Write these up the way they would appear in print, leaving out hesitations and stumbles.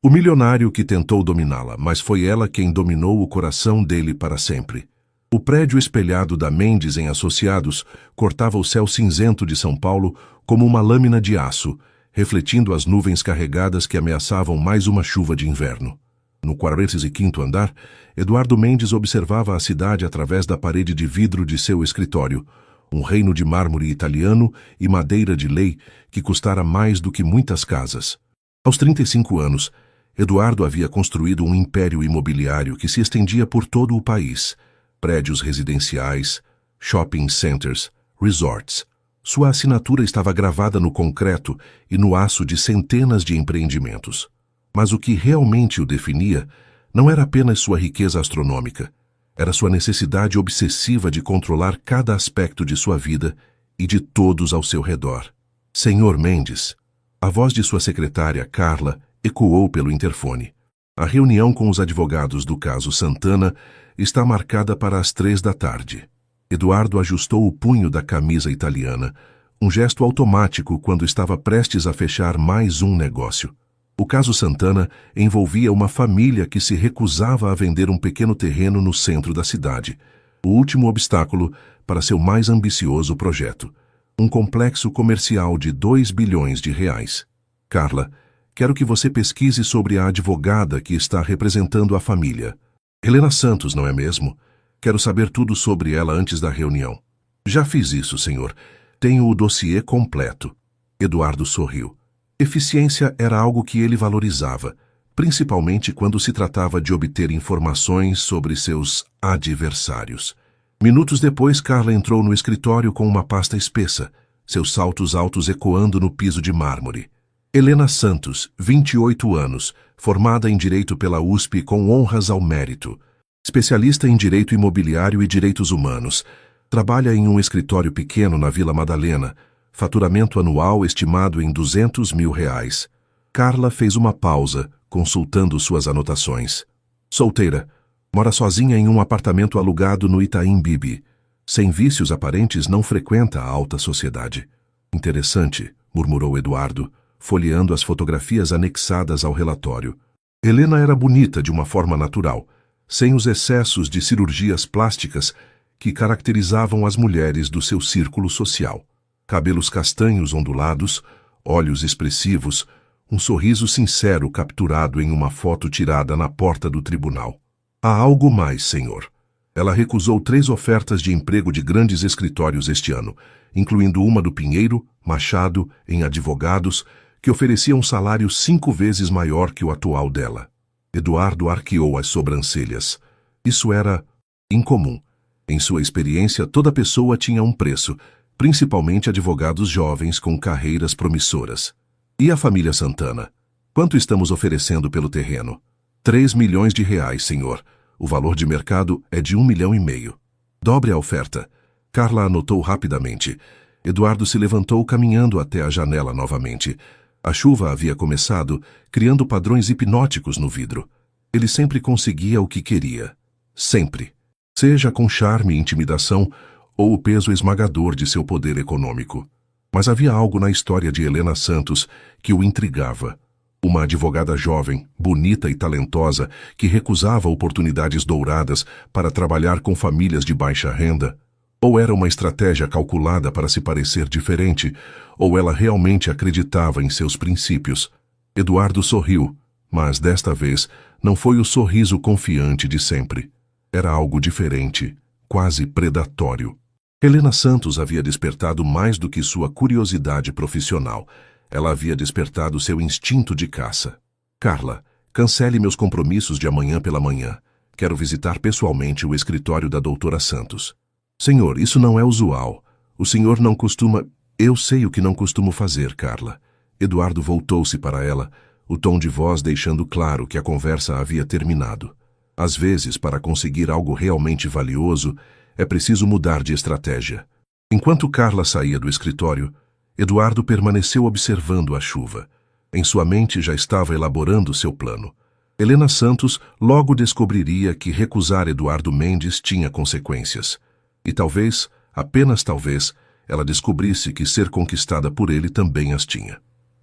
O milionário que tentou dominá-la, mas foi ela quem dominou o coração dele para sempre. O prédio espelhado da Mendes em Associados cortava o céu cinzento de São Paulo como uma lâmina de aço, refletindo as nuvens carregadas que ameaçavam mais uma chuva de inverno. No 45º andar, Eduardo Mendes observava a cidade através da parede de vidro de seu escritório, um reino de mármore italiano e madeira de lei que custara mais do que muitas casas. Aos 35 anos, Eduardo havia construído um império imobiliário que se estendia por todo o país. Prédios residenciais, shopping centers, resorts. Sua assinatura estava gravada no concreto e no aço de centenas de empreendimentos. Mas o que realmente o definia não era apenas sua riqueza astronômica, era sua necessidade obsessiva de controlar cada aspecto de sua vida e de todos ao seu redor. Senhor Mendes. A voz de sua secretária, Carla, ecoou pelo interfone. A reunião com os advogados do caso Santana está marcada para as 15h. Eduardo ajustou o punho da camisa italiana, um gesto automático quando estava prestes a fechar mais um negócio. O caso Santana envolvia uma família que se recusava a vender um pequeno terreno no centro da cidade, o último obstáculo para seu mais ambicioso projeto, um complexo comercial de 2 bilhões de reais. Carla, quero que você pesquise sobre a advogada que está representando a família. Helena Santos, não é mesmo? Quero saber tudo sobre ela antes da reunião. Já fiz isso, senhor. Tenho o dossiê completo. Eduardo sorriu. Eficiência era algo que ele valorizava, principalmente quando se tratava de obter informações sobre seus adversários. Minutos depois, Carla entrou no escritório com uma pasta espessa, seus saltos altos ecoando no piso de mármore. Helena Santos, 28 anos, formada em Direito pela USP com honras ao mérito. Especialista em Direito Imobiliário e Direitos Humanos. Trabalha em um escritório pequeno na Vila Madalena. Faturamento anual estimado em R$200 mil. Carla fez uma pausa, consultando suas anotações. Solteira. Mora sozinha em um apartamento alugado no Itaim Bibi. Sem vícios aparentes, não frequenta a alta sociedade. Interessante, murmurou Eduardo, folheando as fotografias anexadas ao relatório. Helena era bonita de uma forma natural, sem os excessos de cirurgias plásticas que caracterizavam as mulheres do seu círculo social. Cabelos castanhos ondulados, olhos expressivos, um sorriso sincero capturado em uma foto tirada na porta do tribunal. Há algo mais, senhor. Ela recusou 3 ofertas de emprego de grandes escritórios este ano, incluindo uma do Pinheiro, Machado, em advogados, que oferecia um salário 5 vezes maior que o atual dela. Eduardo arqueou as sobrancelhas. Isso era incomum. Em sua experiência, toda pessoa tinha um preço, principalmente advogados jovens com carreiras promissoras. E a família Santana? Quanto estamos oferecendo pelo terreno? 3 milhões de reais, senhor. O valor de mercado é de 1,5 milhão. Dobre a oferta. Carla anotou rapidamente. Eduardo se levantou caminhando até a janela novamente. A chuva havia começado, criando padrões hipnóticos no vidro. Ele sempre conseguia o que queria. Sempre. Seja com charme e intimidação ou o peso esmagador de seu poder econômico. Mas havia algo na história de Helena Santos que o intrigava. Uma advogada jovem, bonita e talentosa, que recusava oportunidades douradas para trabalhar com famílias de baixa renda. Ou era uma estratégia calculada para se parecer diferente, ou ela realmente acreditava em seus princípios. Eduardo sorriu, mas desta vez não foi o sorriso confiante de sempre. Era algo diferente, quase predatório. Helena Santos havia despertado mais do que sua curiosidade profissional. Ela havia despertado seu instinto de caça. Carla, cancele meus compromissos de amanhã pela manhã. Quero visitar pessoalmente o escritório da doutora Santos. Senhor, isso não é usual. O senhor não costuma... Eu sei o que não costumo fazer, Carla. Eduardo voltou-se para ela, o tom de voz deixando claro que a conversa havia terminado. Às vezes, para conseguir algo realmente valioso, é preciso mudar de estratégia. Enquanto Carla saía do escritório, Eduardo permaneceu observando a chuva. Em sua mente já estava elaborando seu plano. Helena Santos logo descobriria que recusar Eduardo Mendes tinha consequências. E talvez, apenas talvez, ela descobrisse que ser conquistada por ele também as tinha.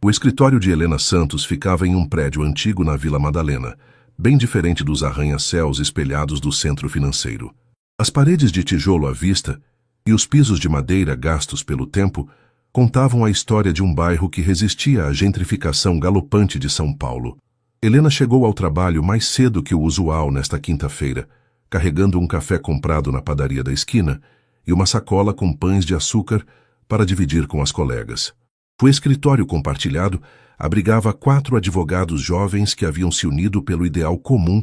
O escritório de Helena Santos ficava em um prédio antigo na Vila Madalena, bem diferente dos arranha-céus espelhados do centro financeiro. As paredes de tijolo à vista e os pisos de madeira gastos pelo tempo contavam a história de um bairro que resistia à gentrificação galopante de São Paulo. Helena chegou ao trabalho mais cedo que o usual nesta quinta-feira, carregando um café comprado na padaria da esquina e uma sacola com pães de açúcar para dividir com as colegas. O escritório compartilhado abrigava 4 advogados jovens que haviam se unido pelo ideal comum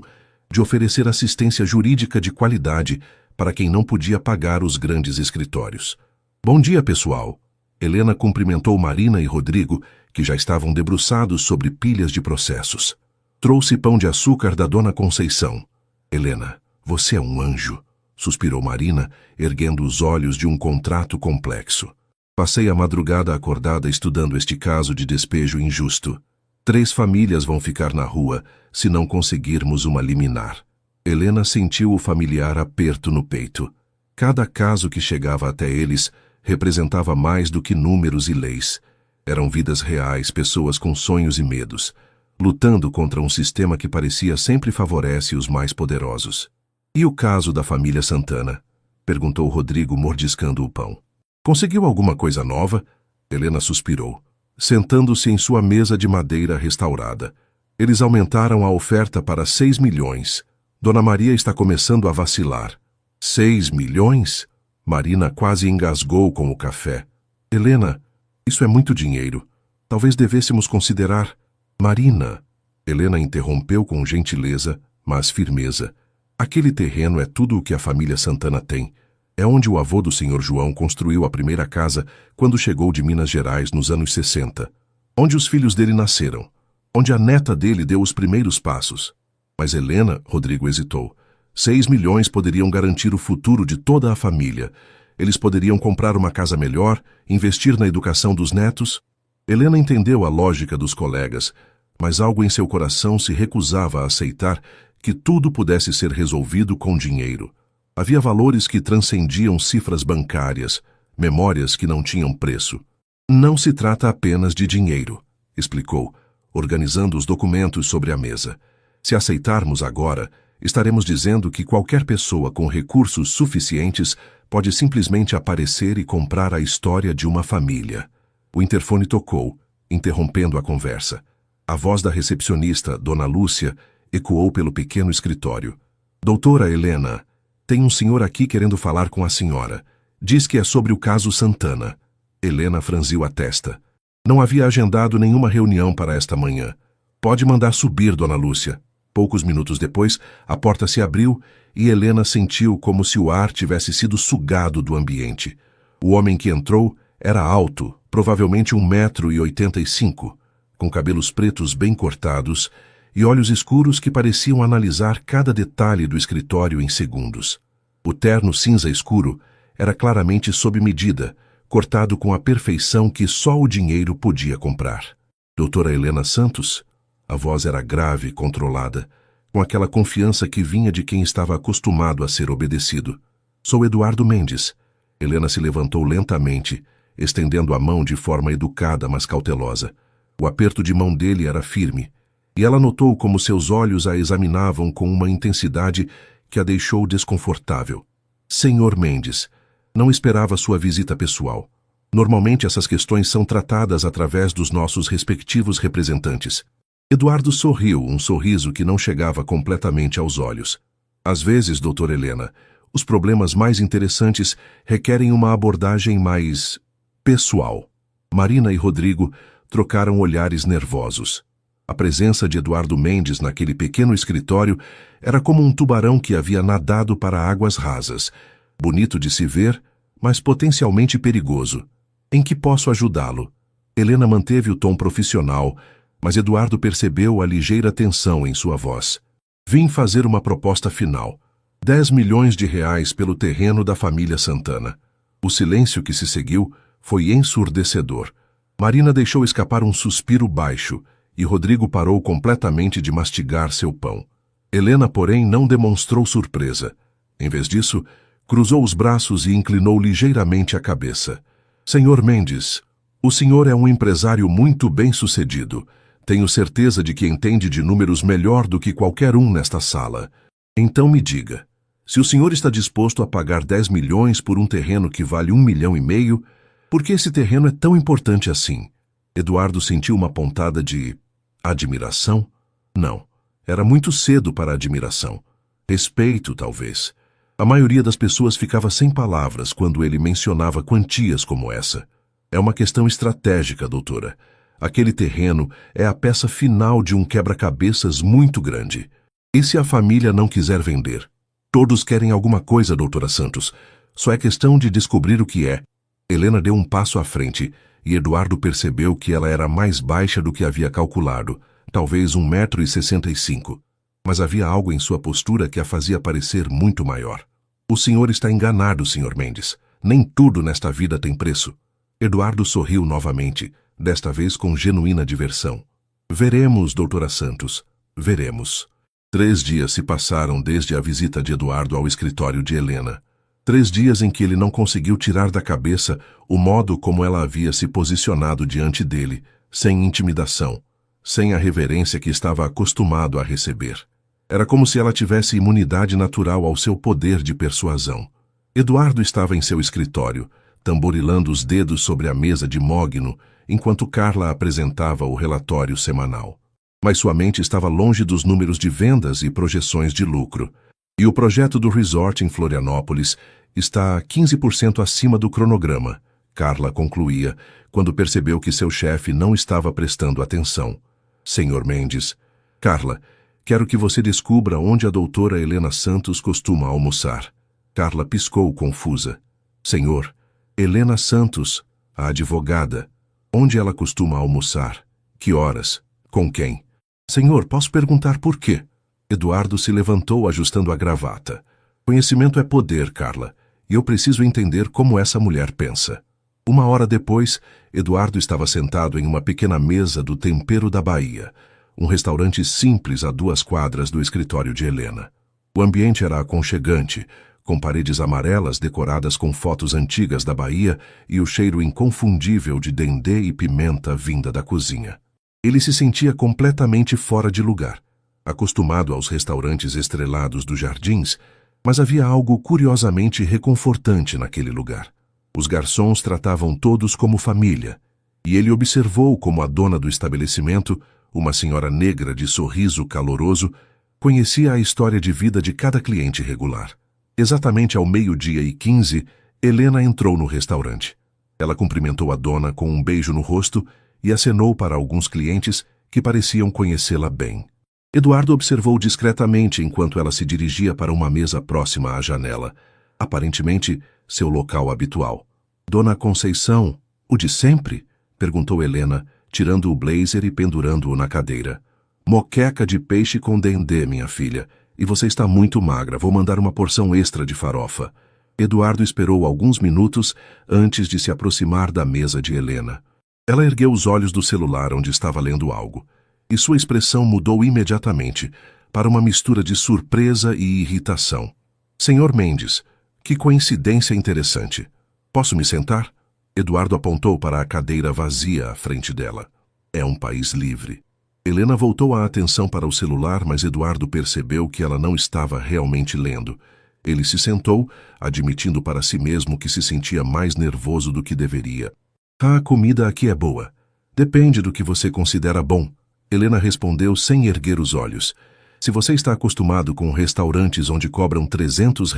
de oferecer assistência jurídica de qualidade para quem não podia pagar os grandes escritórios. Bom dia, pessoal. Helena cumprimentou Marina e Rodrigo, que já estavam debruçados sobre pilhas de processos. Trouxe pão de açúcar da dona Conceição. Helena, você é um anjo, suspirou Marina, erguendo os olhos de um contrato complexo. Passei a madrugada acordada estudando este caso de despejo injusto. 3 famílias vão ficar na rua se não conseguirmos uma liminar. Helena sentiu o familiar aperto no peito. Cada caso que chegava até eles representava mais do que números e leis. Eram vidas reais, pessoas com sonhos e medos, lutando contra um sistema que parecia sempre favorece os mais poderosos. E o caso da família Santana? Perguntou Rodrigo, mordiscando o pão. Conseguiu alguma coisa nova? Helena suspirou, sentando-se em sua mesa de madeira restaurada. Eles aumentaram a oferta para 6 milhões. Dona Maria está começando a vacilar. 6 milhões? Marina quase engasgou com o café. Helena, isso é muito dinheiro. Talvez devêssemos considerar... Marina. Helena interrompeu com gentileza, mas firmeza. Aquele terreno é tudo o que a família Santana tem. É onde o avô do Sr. João construiu a primeira casa quando chegou de Minas Gerais nos anos 60. Onde os filhos dele nasceram. Onde a neta dele deu os primeiros passos. Mas Helena, Rodrigo hesitou. 6 milhões poderiam garantir o futuro de toda a família. Eles poderiam comprar uma casa melhor, investir na educação dos netos. Helena entendeu a lógica dos colegas, mas algo em seu coração se recusava a aceitar que tudo pudesse ser resolvido com dinheiro. Havia valores que transcendiam cifras bancárias, memórias que não tinham preço. Não se trata apenas de dinheiro, explicou, organizando os documentos sobre a mesa. Se aceitarmos agora, estaremos dizendo que qualquer pessoa com recursos suficientes pode simplesmente aparecer e comprar a história de uma família. O interfone tocou, interrompendo a conversa. A voz da recepcionista, Dona Lúcia, ecoou pelo pequeno escritório. Doutora Helena, tem um senhor aqui querendo falar com a senhora. Diz que é sobre o caso Santana. Helena franziu a testa. Não havia agendado nenhuma reunião para esta manhã. Pode mandar subir, Dona Lúcia. Poucos minutos depois, a porta se abriu e Helena sentiu como se o ar tivesse sido sugado do ambiente. O homem que entrou era alto, provavelmente 1,85 m, com cabelos pretos bem cortados e olhos escuros que pareciam analisar cada detalhe do escritório em segundos. O terno cinza escuro era claramente sob medida, cortado com a perfeição que só o dinheiro podia comprar. Doutora Helena Santos? A voz era grave e controlada, com aquela confiança que vinha de quem estava acostumado a ser obedecido. Sou Eduardo Mendes. Helena se levantou lentamente, estendendo a mão de forma educada, mas cautelosa. O aperto de mão dele era firme, e ela notou como seus olhos a examinavam com uma intensidade que a deixou desconfortável. Senhor Mendes, não esperava sua visita pessoal. Normalmente essas questões são tratadas através dos nossos respectivos representantes. Eduardo sorriu, um sorriso que não chegava completamente aos olhos. Às vezes, doutora Helena, os problemas mais interessantes requerem uma abordagem mais pessoal. Marina e Rodrigo trocaram olhares nervosos. A presença de Eduardo Mendes naquele pequeno escritório era como um tubarão que havia nadado para águas rasas. Bonito de se ver, mas potencialmente perigoso. Em que posso ajudá-lo? Helena manteve o tom profissional, mas Eduardo percebeu a ligeira tensão em sua voz. Vim fazer uma proposta final. 10 milhões de reais pelo terreno da família Santana. O silêncio que se seguiu foi ensurdecedor. Marina deixou escapar um suspiro baixo e Rodrigo parou completamente de mastigar seu pão. Helena, porém, não demonstrou surpresa. Em vez disso, cruzou os braços e inclinou ligeiramente a cabeça. Senhor Mendes, O senhor é um empresário muito bem-sucedido. Tenho certeza de que entende de números melhor do que qualquer um nesta sala. Então me diga, se o senhor está disposto a pagar 10 milhões por um terreno que vale 1,5 milhão, por que esse terreno é tão importante assim? Eduardo sentiu uma pontada de admiração? Não, era muito cedo para admiração. Respeito, talvez. A maioria das pessoas ficava sem palavras quando ele mencionava quantias como essa. É uma questão estratégica, doutora. Aquele terreno é a peça final de um quebra-cabeças muito grande. E se a família não quiser vender? Todos querem alguma coisa, doutora Santos. Só é questão de descobrir o que é. Helena deu um passo à frente e Eduardo percebeu que ela era mais baixa do que havia calculado, talvez 1,65 m. Mas havia algo em sua postura que a fazia parecer muito maior. O senhor está enganado, Sr. Mendes. Nem tudo nesta vida tem preço. Eduardo sorriu novamente, desta vez com genuína diversão. Veremos, doutora Santos, veremos. 3 dias se passaram desde a visita de Eduardo ao escritório de Helena. 3 dias em que ele não conseguiu tirar da cabeça o modo como ela havia se posicionado diante dele, sem intimidação, sem a reverência que estava acostumado a receber. Era como se ela tivesse imunidade natural ao seu poder de persuasão. Eduardo estava em seu escritório, tamborilando os dedos sobre a mesa de mogno, enquanto Carla apresentava o relatório semanal. Mas sua mente estava longe dos números de vendas e projeções de lucro. E o projeto do resort em Florianópolis está 15% acima do cronograma, Carla concluía, quando percebeu que seu chefe não estava prestando atenção. Senhor Mendes, Carla, quero que você descubra onde a doutora Helena Santos costuma almoçar. Carla piscou confusa. Senhor, Helena Santos, a advogada. Onde ela costuma almoçar? Que horas? Com quem? Senhor, posso perguntar por quê? Eduardo se levantou ajustando a gravata. Conhecimento é poder, Carla, e eu preciso entender como essa mulher pensa. 1 hora depois, Eduardo estava sentado em uma pequena mesa do Tempero da Bahia, um restaurante simples a 2 quadras do escritório de Helena. O ambiente era aconchegante, com paredes amarelas decoradas com fotos antigas da Bahia e o cheiro inconfundível de dendê e pimenta vinda da cozinha. Ele se sentia completamente fora de lugar, acostumado aos restaurantes estrelados dos Jardins, mas havia algo curiosamente reconfortante naquele lugar. Os garçons tratavam todos como família, e ele observou como a dona do estabelecimento, uma senhora negra de sorriso caloroso, conhecia a história de vida de cada cliente regular. Exatamente ao 12:15, Helena entrou no restaurante. Ela cumprimentou a dona com um beijo no rosto e acenou para alguns clientes que pareciam conhecê-la bem. Eduardo observou discretamente enquanto ela se dirigia para uma mesa próxima à janela, aparentemente seu local habitual. Dona Conceição, o de sempre? Perguntou Helena, tirando o blazer e pendurando-o na cadeira. Moqueca de peixe com dendê, minha filha. E você está muito magra, vou mandar uma porção extra de farofa. Eduardo esperou alguns minutos antes de se aproximar da mesa de Helena. Ela ergueu os olhos do celular onde estava lendo algo, e sua expressão mudou imediatamente para uma mistura de surpresa e irritação. Senhor Mendes, que coincidência interessante. Posso me sentar? Eduardo apontou para a cadeira vazia à frente dela. É um país livre. Helena voltou a atenção para o celular, mas Eduardo percebeu que ela não estava realmente lendo. Ele se sentou, admitindo para si mesmo que se sentia mais nervoso do que deveria. A comida aqui é boa. Depende do que você considera bom. Helena respondeu sem erguer os olhos. Se você está acostumado com restaurantes onde cobram R$ 300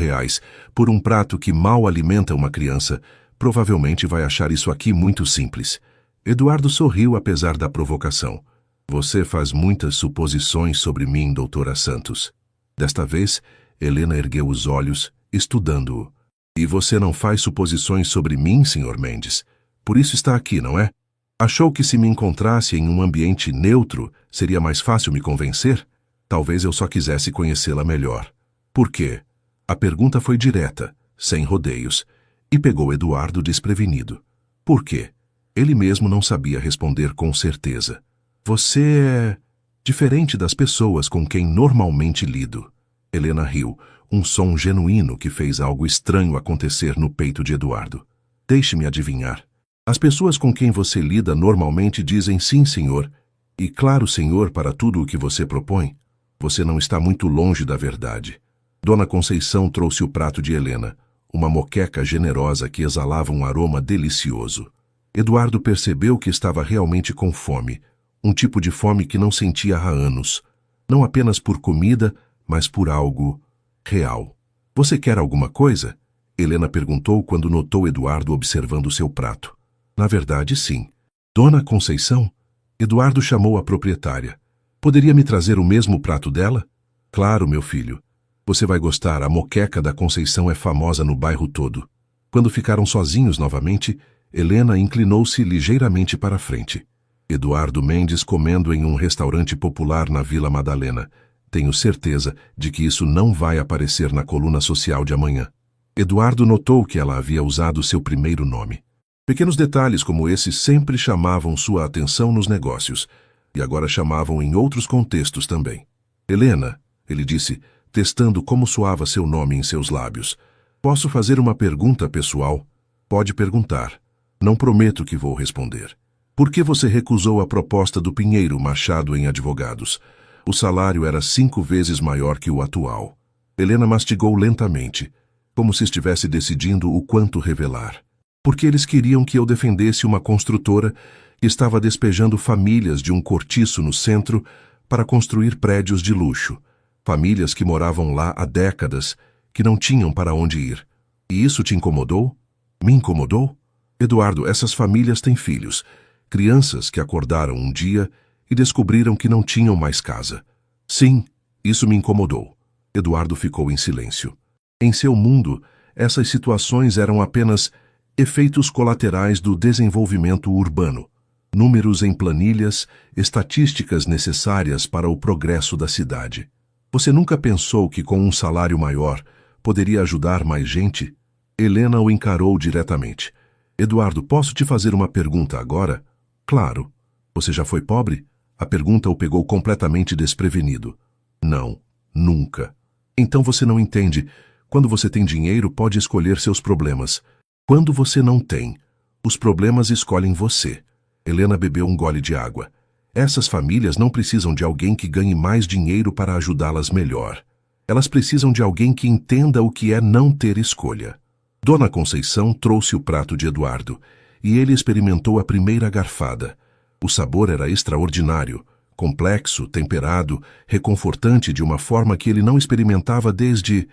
por um prato que mal alimenta uma criança, provavelmente vai achar isso aqui muito simples. Eduardo sorriu apesar da provocação. Você faz muitas suposições sobre mim, doutora Santos. Desta vez, Helena ergueu os olhos, estudando-o. E você não faz suposições sobre mim, Sr. Mendes. Por isso está aqui, não é? Achou que se me encontrasse em um ambiente neutro, seria mais fácil me convencer? Talvez eu só quisesse conhecê-la melhor. Por quê? A pergunta foi direta, sem rodeios, e pegou Eduardo desprevenido. Por quê? Ele mesmo não sabia responder com certeza. Você é diferente das pessoas com quem normalmente lido. Helena riu, um som genuíno que fez algo estranho acontecer no peito de Eduardo. Deixe-me adivinhar. As pessoas com quem você lida normalmente dizem sim, senhor, e claro, senhor, para tudo o que você propõe. Você não está muito longe da verdade. Dona Conceição trouxe o prato de Helena, uma moqueca generosa que exalava um aroma delicioso. Eduardo percebeu que estava realmente com fome, um tipo de fome que não sentia há anos, não apenas por comida, mas por algo real. Você quer alguma coisa? Helena perguntou quando notou Eduardo observando seu prato. Na verdade, sim. Dona Conceição? Eduardo chamou a proprietária. Poderia me trazer o mesmo prato dela? Claro, meu filho. Você vai gostar, a moqueca da Conceição é famosa no bairro todo. Quando ficaram sozinhos novamente, Helena inclinou-se ligeiramente para a frente. Eduardo Mendes comendo em um restaurante popular na Vila Madalena. Tenho certeza de que isso não vai aparecer na coluna social de amanhã. Eduardo notou que ela havia usado seu primeiro nome. Pequenos detalhes como esse sempre chamavam sua atenção nos negócios, e agora chamavam em outros contextos também. Helena, ele disse, testando como soava seu nome em seus lábios. Posso fazer uma pergunta pessoal? Pode perguntar. Não prometo que vou responder. Por que você recusou a proposta do Pinheiro Machado em advogados? O salário era 5 vezes maior que o atual. Helena mastigou lentamente, como se estivesse decidindo o quanto revelar. Porque eles queriam que eu defendesse uma construtora que estava despejando famílias de um cortiço no centro para construir prédios de luxo. Famílias que moravam lá há décadas, que não tinham para onde ir. E isso te incomodou? Me incomodou? Eduardo, essas famílias têm filhos, crianças que acordaram um dia e descobriram que não tinham mais casa. Sim, isso me incomodou. Eduardo ficou em silêncio. Em seu mundo, essas situações eram apenas efeitos colaterais do desenvolvimento urbano, números em planilhas, estatísticas necessárias para o progresso da cidade. Você nunca pensou que com um salário maior poderia ajudar mais gente? Helena o encarou diretamente. Eduardo, posso te fazer uma pergunta agora? Claro. Você já foi pobre? A pergunta o pegou completamente desprevenido. Não, nunca. Então você não entende. Quando você tem dinheiro, pode escolher seus problemas. Quando você não tem, os problemas escolhem você. Helena bebeu um gole de água. Essas famílias não precisam de alguém que ganhe mais dinheiro para ajudá-las melhor. Elas precisam de alguém que entenda o que é não ter escolha. Dona Conceição trouxe o prato de Eduardo, e ele experimentou a primeira garfada. O sabor era extraordinário, complexo, temperado, reconfortante de uma forma que ele não experimentava desde...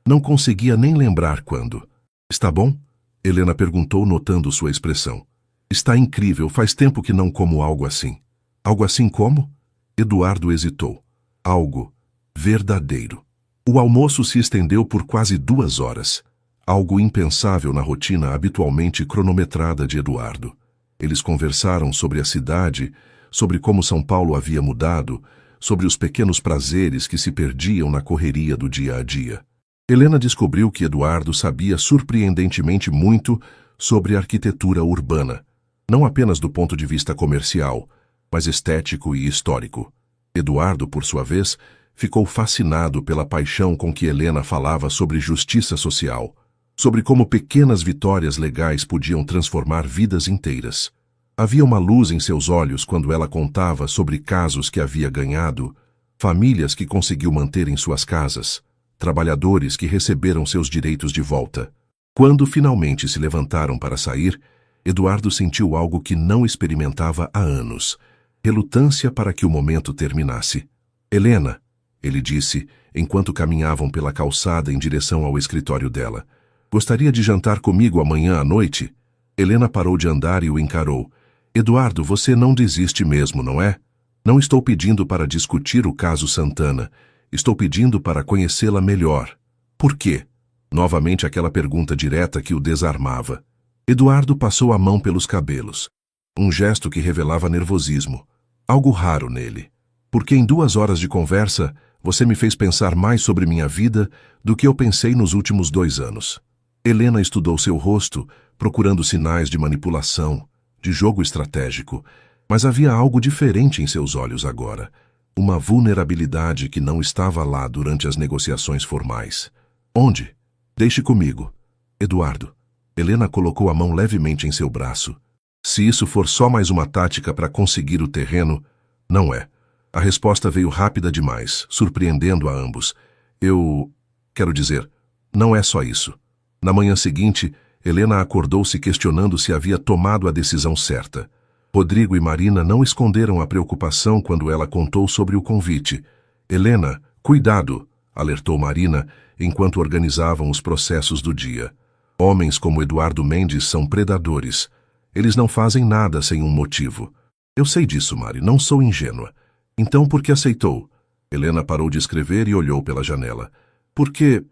não conseguia nem lembrar quando. Está bom? Helena perguntou, notando sua expressão. Está incrível, faz tempo que não como algo assim. Algo assim como? Eduardo hesitou. Algo verdadeiro. O almoço se estendeu por quase 2 horas. Algo impensável na rotina habitualmente cronometrada de Eduardo. Eles conversaram sobre a cidade, sobre como São Paulo havia mudado, sobre os pequenos prazeres que se perdiam na correria do dia a dia. Helena descobriu que Eduardo sabia surpreendentemente muito sobre arquitetura urbana, não apenas do ponto de vista comercial, mas estético e histórico. Eduardo, por sua vez, ficou fascinado pela paixão com que Helena falava sobre justiça social, sobre como pequenas vitórias legais podiam transformar vidas inteiras. Havia uma luz em seus olhos quando ela contava sobre casos que havia ganhado, famílias que conseguiu manter em suas casas, trabalhadores que receberam seus direitos de volta. Quando finalmente se levantaram para sair, Eduardo sentiu algo que não experimentava há anos, relutância para que o momento terminasse. Helena, ele disse, enquanto caminhavam pela calçada em direção ao escritório dela, gostaria de jantar comigo amanhã à noite? Helena parou de andar e o encarou. Eduardo, você não desiste mesmo, não é? Não estou pedindo para discutir o caso Santana. Estou pedindo para conhecê-la melhor. Por quê? Novamente aquela pergunta direta que o desarmava. Eduardo passou a mão pelos cabelos. Um gesto que revelava nervosismo. Algo raro nele. Porque em 2 horas de conversa, você me fez pensar mais sobre minha vida do que eu pensei nos últimos 2 anos. Helena estudou seu rosto, procurando sinais de manipulação, de jogo estratégico, mas havia algo diferente em seus olhos agora. Uma vulnerabilidade que não estava lá durante as negociações formais. Onde? Deixe comigo. Eduardo. Helena colocou a mão levemente em seu braço. Se isso for só mais uma tática para conseguir o terreno, não é. A resposta veio rápida demais, surpreendendo a ambos. Quero dizer, não é só isso. Na manhã seguinte, Helena acordou-se questionando se havia tomado a decisão certa. Rodrigo e Marina não esconderam a preocupação quando ela contou sobre o convite. Helena, cuidado, alertou Marina enquanto organizavam os processos do dia. Homens como Eduardo Mendes são predadores. Eles não fazem nada sem um motivo. Eu sei disso, Mari, não sou ingênua. Então por que aceitou? Helena parou de escrever e olhou pela janela. Porque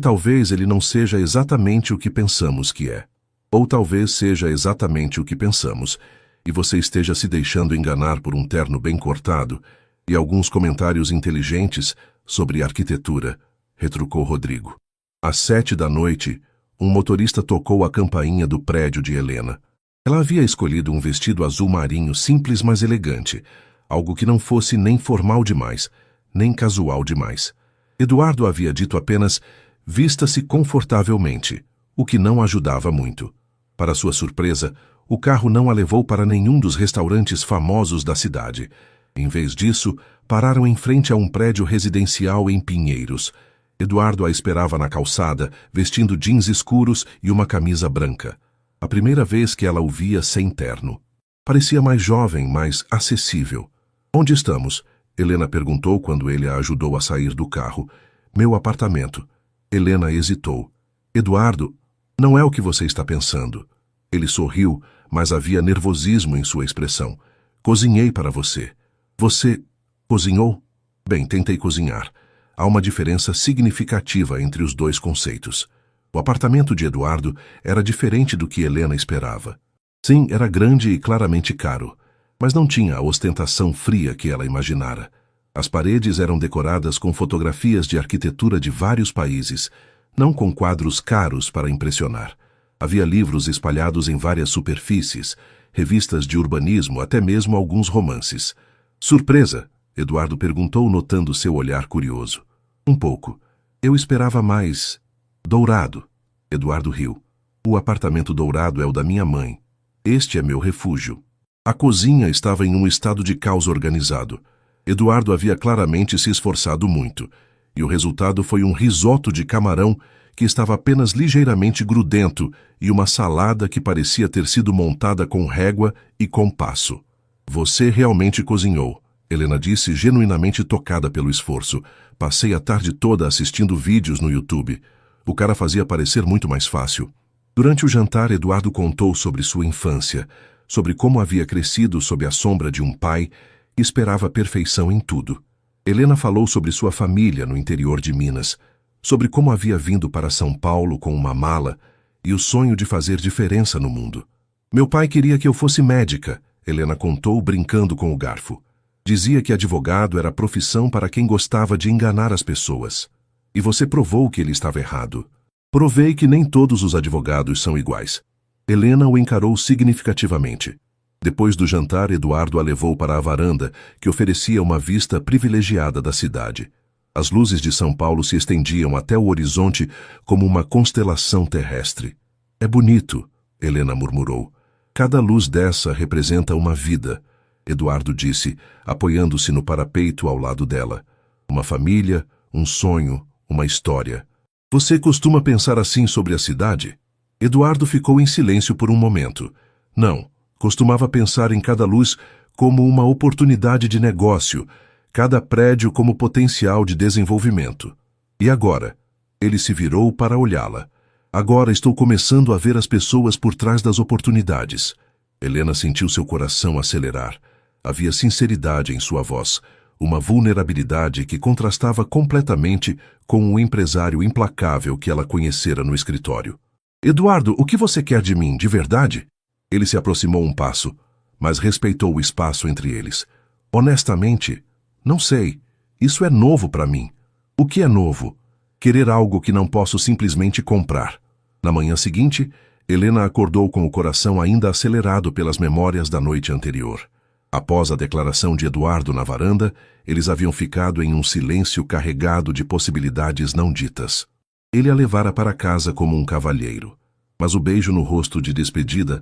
talvez ele não seja exatamente o que pensamos que é. Ou talvez seja exatamente o que pensamos, e você esteja se deixando enganar por um terno bem cortado e alguns comentários inteligentes sobre arquitetura, retrucou Rodrigo. Às 7 da noite, um motorista tocou a campainha do prédio de Helena. Ela havia escolhido um vestido azul marinho simples, mas elegante, algo que não fosse nem formal demais, nem casual demais. Eduardo havia dito apenas: vista-se confortavelmente, o que não ajudava muito. Para sua surpresa, o carro não a levou para nenhum dos restaurantes famosos da cidade. Em vez disso, pararam em frente a um prédio residencial em Pinheiros. Eduardo a esperava na calçada, vestindo jeans escuros e uma camisa branca. A primeira vez que ela o via sem terno. Parecia mais jovem, mais acessível. Onde estamos? Helena perguntou quando ele a ajudou a sair do carro. Meu apartamento. Helena hesitou. Eduardo, não é o que você está pensando. Ele sorriu, mas havia nervosismo em sua expressão. Cozinhei para você. Você cozinhou? Bem, tentei cozinhar. Há uma diferença significativa entre os dois conceitos. O apartamento de Eduardo era diferente do que Helena esperava. Sim, era grande e claramente caro, mas não tinha a ostentação fria que ela imaginara. As paredes eram decoradas com fotografias de arquitetura de vários países, não com quadros caros para impressionar. Havia livros espalhados em várias superfícies, revistas de urbanismo, até mesmo alguns romances. Surpresa? Eduardo perguntou, notando seu olhar curioso. Um pouco. Eu esperava mais dourado. Eduardo riu. O apartamento dourado é o da minha mãe. Este é meu refúgio. A cozinha estava em um estado de caos organizado. Eduardo havia claramente se esforçado muito, e o resultado foi um risoto de camarão que estava apenas ligeiramente grudento e uma salada que parecia ter sido montada com régua e compasso. Você realmente cozinhou, Helena disse, genuinamente tocada pelo esforço. Passei a tarde toda assistindo vídeos no YouTube. O cara fazia parecer muito mais fácil. Durante o jantar, Eduardo contou sobre sua infância, sobre como havia crescido sob a sombra de um pai e esperava perfeição em tudo. Helena falou sobre sua família no interior de Minas, sobre como havia vindo para São Paulo com uma mala e o sonho de fazer diferença no mundo. Meu pai queria que eu fosse médica, Helena contou, brincando com o garfo. Dizia que advogado era profissão para quem gostava de enganar as pessoas. E você provou que ele estava errado. Provei que nem todos os advogados são iguais. Helena o encarou significativamente. Depois do jantar, Eduardo a levou para a varanda, que oferecia uma vista privilegiada da cidade. As luzes de São Paulo se estendiam até o horizonte como uma constelação terrestre. É bonito, Helena murmurou. Cada luz dessa representa uma vida, Eduardo disse, apoiando-se no parapeito ao lado dela. Uma família, um sonho, uma história. Você costuma pensar assim sobre a cidade? Eduardo ficou em silêncio por um momento. Não, costumava pensar em cada luz como uma oportunidade de negócio, cada prédio como potencial de desenvolvimento. E agora? Ele se virou para olhá-la. Agora estou começando a ver as pessoas por trás das oportunidades. Helena sentiu seu coração acelerar. Havia sinceridade em sua voz, uma vulnerabilidade que contrastava completamente com o empresário implacável que ela conhecera no escritório. Eduardo, o que você quer de mim, de verdade? Ele se aproximou um passo, mas respeitou o espaço entre eles. Honestamente, não sei. Isso é novo para mim. O que é novo? Querer algo que não posso simplesmente comprar. Na manhã seguinte, Helena acordou com o coração ainda acelerado pelas memórias da noite anterior. Após a declaração de Eduardo na varanda, eles haviam ficado em um silêncio carregado de possibilidades não ditas. Ele a levara para casa como um cavalheiro, mas o beijo no rosto de despedida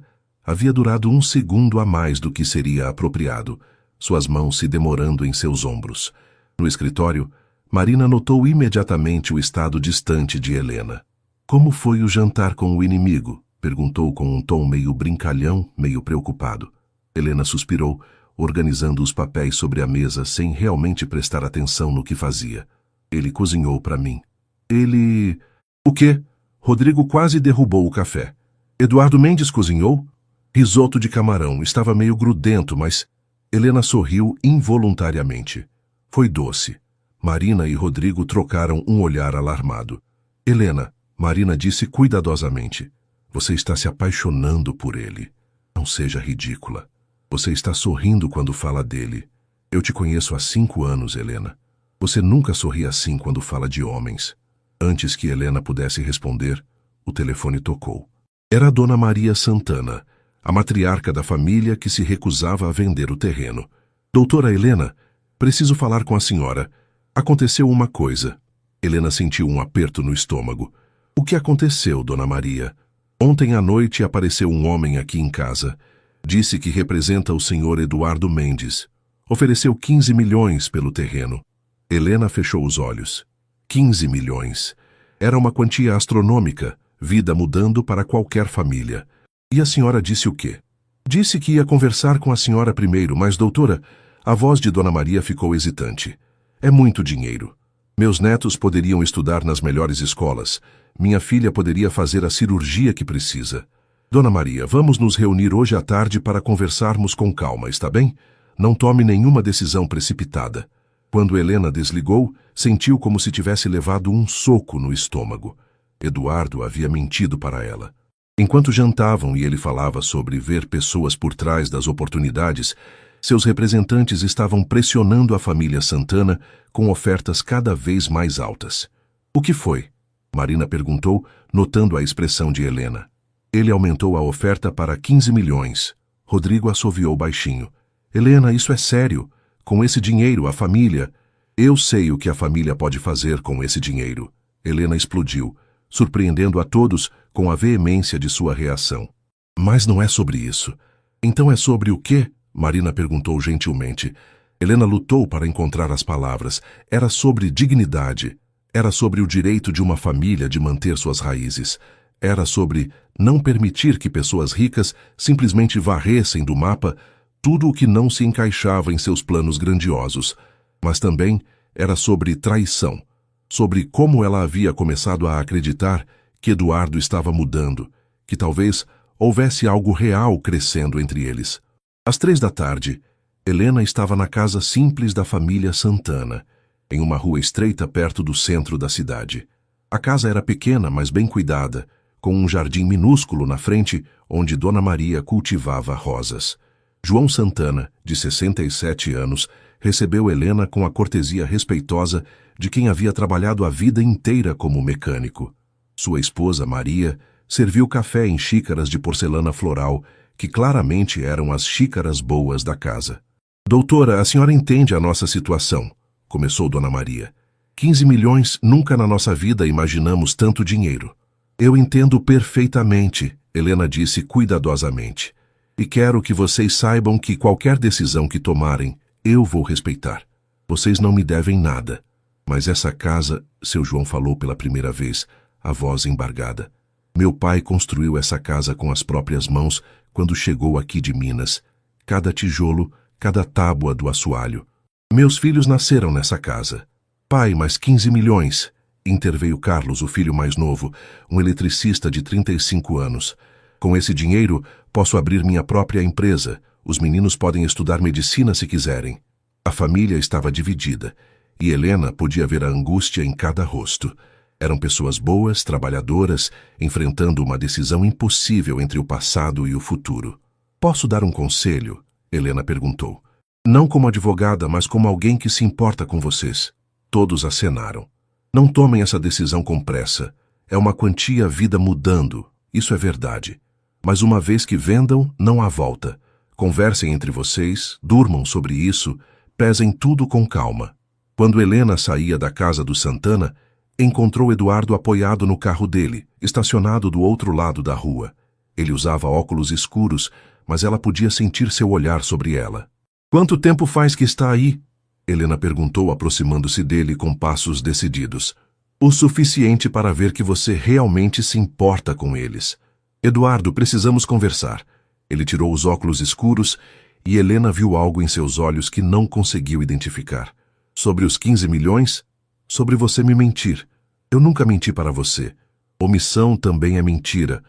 Havia durado 1 segundo a mais do que seria apropriado, suas mãos se demorando em seus ombros. No escritório, Marina notou imediatamente o estado distante de Helena. Como foi o jantar com o inimigo? Perguntou com um tom meio brincalhão, meio preocupado. Helena suspirou, organizando os papéis sobre a mesa sem realmente prestar atenção no que fazia. Ele cozinhou para mim. Ele... O quê? Rodrigo quase derrubou o café. Eduardo Mendes cozinhou? Risoto de camarão. Estava meio grudento, mas... Helena sorriu involuntariamente. Foi doce. Marina e Rodrigo trocaram um olhar alarmado. Helena, Marina disse cuidadosamente. Você está se apaixonando por ele. Não seja ridícula. Você está sorrindo quando fala dele. Eu te conheço há 5 anos, Helena. Você nunca sorri assim quando fala de homens. Antes que Helena pudesse responder, o telefone tocou. Era a Dona Maria Santana, a matriarca da família que se recusava a vender o terreno. Doutora Helena, preciso falar com a senhora. Aconteceu uma coisa. Helena sentiu um aperto no estômago. O que aconteceu, Dona Maria? Ontem à noite apareceu um homem aqui em casa. Disse que representa o senhor Eduardo Mendes. Ofereceu 15 milhões pelo terreno. Helena fechou os olhos. 15 milhões. Era uma quantia astronômica, vida mudando para qualquer família. E a senhora disse o quê? Disse que ia conversar com a senhora primeiro, mas, doutora, a voz de Dona Maria ficou hesitante. É muito dinheiro. Meus netos poderiam estudar nas melhores escolas. Minha filha poderia fazer a cirurgia que precisa. Dona Maria, vamos nos reunir hoje à tarde para conversarmos com calma, está bem? Não tome nenhuma decisão precipitada. Quando Helena desligou, sentiu como se tivesse levado um soco no estômago. Eduardo havia mentido para ela. Enquanto jantavam e ele falava sobre ver pessoas por trás das oportunidades, seus representantes estavam pressionando a família Santana com ofertas cada vez mais altas. O que foi? Marina perguntou, notando a expressão de Helena. Ele aumentou a oferta para 15 milhões. Rodrigo assoviou baixinho. Helena, isso é sério. Com esse dinheiro, a família... Eu sei o que a família pode fazer com esse dinheiro. Helena explodiu, surpreendendo a todos com a veemência de sua reação. Mas não é sobre isso. Então é sobre o quê? Marina perguntou gentilmente. Helena lutou para encontrar as palavras. Era sobre dignidade. Era sobre o direito de uma família de manter suas raízes. Era sobre não permitir que pessoas ricas simplesmente varressem do mapa tudo o que não se encaixava em seus planos grandiosos. Mas também era sobre traição, sobre como ela havia começado a acreditar que Eduardo estava mudando, que talvez houvesse algo real crescendo entre eles. Às 3 da tarde, Helena estava na casa simples da família Santana, em uma rua estreita perto do centro da cidade. A casa era pequena, mas bem cuidada, com um jardim minúsculo na frente onde Dona Maria cultivava rosas. João Santana, de 67 anos, recebeu Helena com a cortesia respeitosa de quem havia trabalhado a vida inteira como mecânico. Sua esposa, Maria, serviu café em xícaras de porcelana floral, que claramente eram as xícaras boas da casa. Doutora, a senhora entende a nossa situação, começou Dona Maria. 15 milhões, nunca na nossa vida imaginamos tanto dinheiro. Eu entendo perfeitamente, Helena disse cuidadosamente. E quero que vocês saibam que qualquer decisão que tomarem, eu vou respeitar. Vocês não me devem nada. Mas essa casa, seu João falou pela primeira vez, a voz embargada. Meu pai construiu essa casa com as próprias mãos quando chegou aqui de Minas. Cada tijolo, cada tábua do assoalho. Meus filhos nasceram nessa casa. Pai, mas 15 milhões. Interveio Carlos, o filho mais novo, um eletricista de 35 anos. Com esse dinheiro, posso abrir minha própria empresa. Os meninos podem estudar medicina se quiserem. A família estava dividida, e Helena podia ver a angústia em cada rosto. Eram pessoas boas, trabalhadoras, enfrentando uma decisão impossível entre o passado e o futuro. Posso dar um conselho? Helena perguntou. Não como advogada, mas como alguém que se importa com vocês. Todos acenaram. Não tomem essa decisão com pressa. É uma quantia vida mudando, isso é verdade. Mas uma vez que vendam, não há volta. Conversem entre vocês, durmam sobre isso, pesem tudo com calma. Quando Helena saía da casa do Santana, encontrou Eduardo apoiado no carro dele, estacionado do outro lado da rua. Ele usava óculos escuros, mas ela podia sentir seu olhar sobre ela. "Quanto tempo faz que está aí?" Helena perguntou, aproximando-se dele com passos decididos. "O suficiente para ver que você realmente se importa com eles." "Eduardo, precisamos conversar." Ele tirou os óculos escuros e Helena viu algo em seus olhos que não conseguiu identificar. "Sobre os 15 milhões? Sobre você me mentir. Eu nunca menti para você. Omissão também é mentira."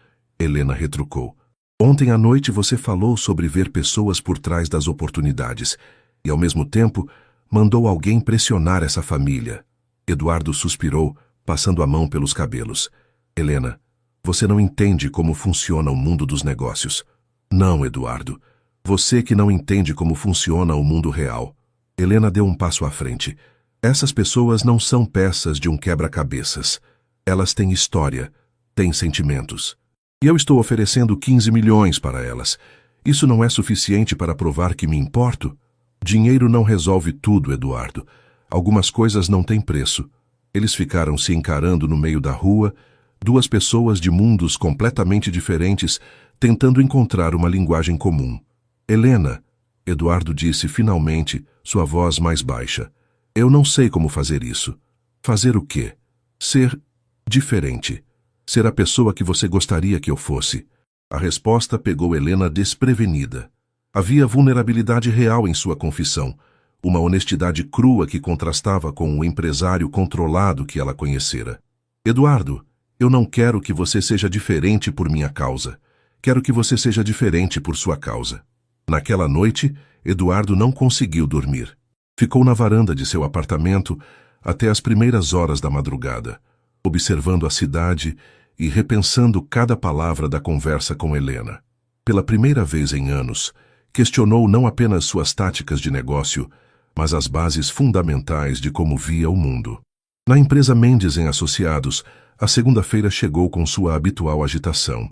Helena retrucou. "Ontem à noite você falou sobre ver pessoas por trás das oportunidades e, ao mesmo tempo, mandou alguém pressionar essa família." Eduardo suspirou, passando a mão pelos cabelos. "Helena, você não entende como funciona o mundo dos negócios." "Não, Eduardo. Você que não entende como funciona o mundo real." Helena deu um passo à frente. "Essas pessoas não são peças de um quebra-cabeças. Elas têm história, têm sentimentos. E eu estou oferecendo 15 milhões para elas. Isso não é suficiente para provar que me importo?" "Dinheiro não resolve tudo, Eduardo. Algumas coisas não têm preço." Eles ficaram se encarando no meio da rua, duas pessoas de mundos completamente diferentes, tentando encontrar uma linguagem comum. "Helena," Eduardo disse finalmente, sua voz mais baixa. "Eu não sei como fazer isso." "Fazer o quê?" "Ser diferente. Ser a pessoa que você gostaria que eu fosse." A resposta pegou Helena desprevenida. Havia vulnerabilidade real em sua confissão, uma honestidade crua que contrastava com o empresário controlado que ela conhecera. "Eduardo, eu não quero que você seja diferente por minha causa. Quero que você seja diferente por sua causa." Naquela noite, Eduardo não conseguiu dormir. Ficou na varanda de seu apartamento até as primeiras horas da madrugada, observando a cidade e repensando cada palavra da conversa com Helena. Pela primeira vez em anos, questionou não apenas suas táticas de negócio, mas as bases fundamentais de como via o mundo. Na empresa Mendes em Associados, a segunda-feira chegou com sua habitual agitação.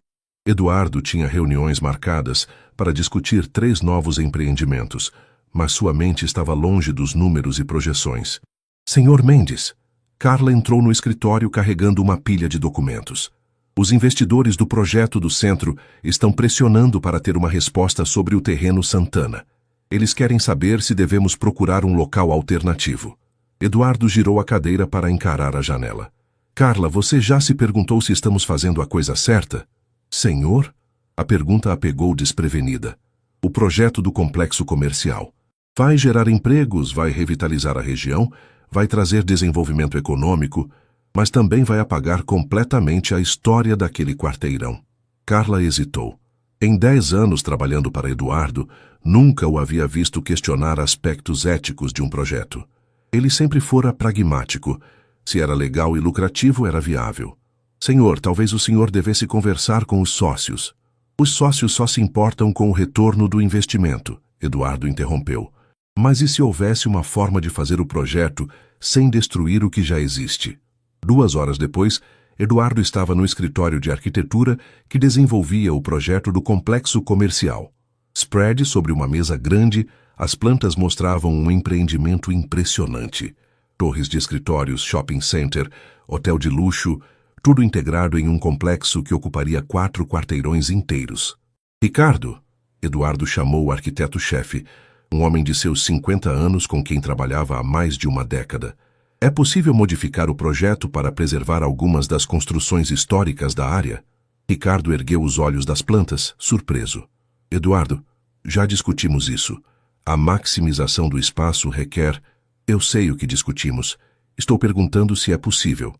Eduardo tinha reuniões marcadas para discutir 3 novos empreendimentos, mas sua mente estava longe dos números e projeções. "Senhor Mendes." Carla entrou no escritório carregando uma pilha de documentos. "Os investidores do projeto do centro estão pressionando para ter uma resposta sobre o terreno Santana. Eles querem saber se devemos procurar um local alternativo." Eduardo girou a cadeira para encarar a janela. "Carla, você já se perguntou se estamos fazendo a coisa certa?" "Senhor?" A pergunta a pegou desprevenida. "O projeto do complexo comercial. Vai gerar empregos, vai revitalizar a região, vai trazer desenvolvimento econômico, mas também vai apagar completamente a história daquele quarteirão." Carla hesitou. Em 10 anos trabalhando para Eduardo, nunca o havia visto questionar aspectos éticos de um projeto. Ele sempre fora pragmático. Se era legal e lucrativo, era viável. "Senhor, talvez o senhor devesse conversar com os sócios." "Os sócios só se importam com o retorno do investimento," Eduardo interrompeu. "Mas e se houvesse uma forma de fazer o projeto sem destruir o que já existe?" 2 horas depois, Eduardo estava no escritório de arquitetura que desenvolvia o projeto do complexo comercial. Spread sobre uma mesa grande, as plantas mostravam um empreendimento impressionante. Torres de escritórios, shopping center, hotel de luxo, tudo integrado em um complexo que ocuparia 4 quarteirões inteiros. "Ricardo," Eduardo chamou o arquiteto-chefe, um homem de seus 50 anos com quem trabalhava há mais de uma década. "É possível modificar o projeto para preservar algumas das construções históricas da área?" Ricardo ergueu os olhos das plantas, surpreso. "Eduardo, já discutimos isso. A maximização do espaço requer... Eu sei o que discutimos. Estou perguntando se é possível."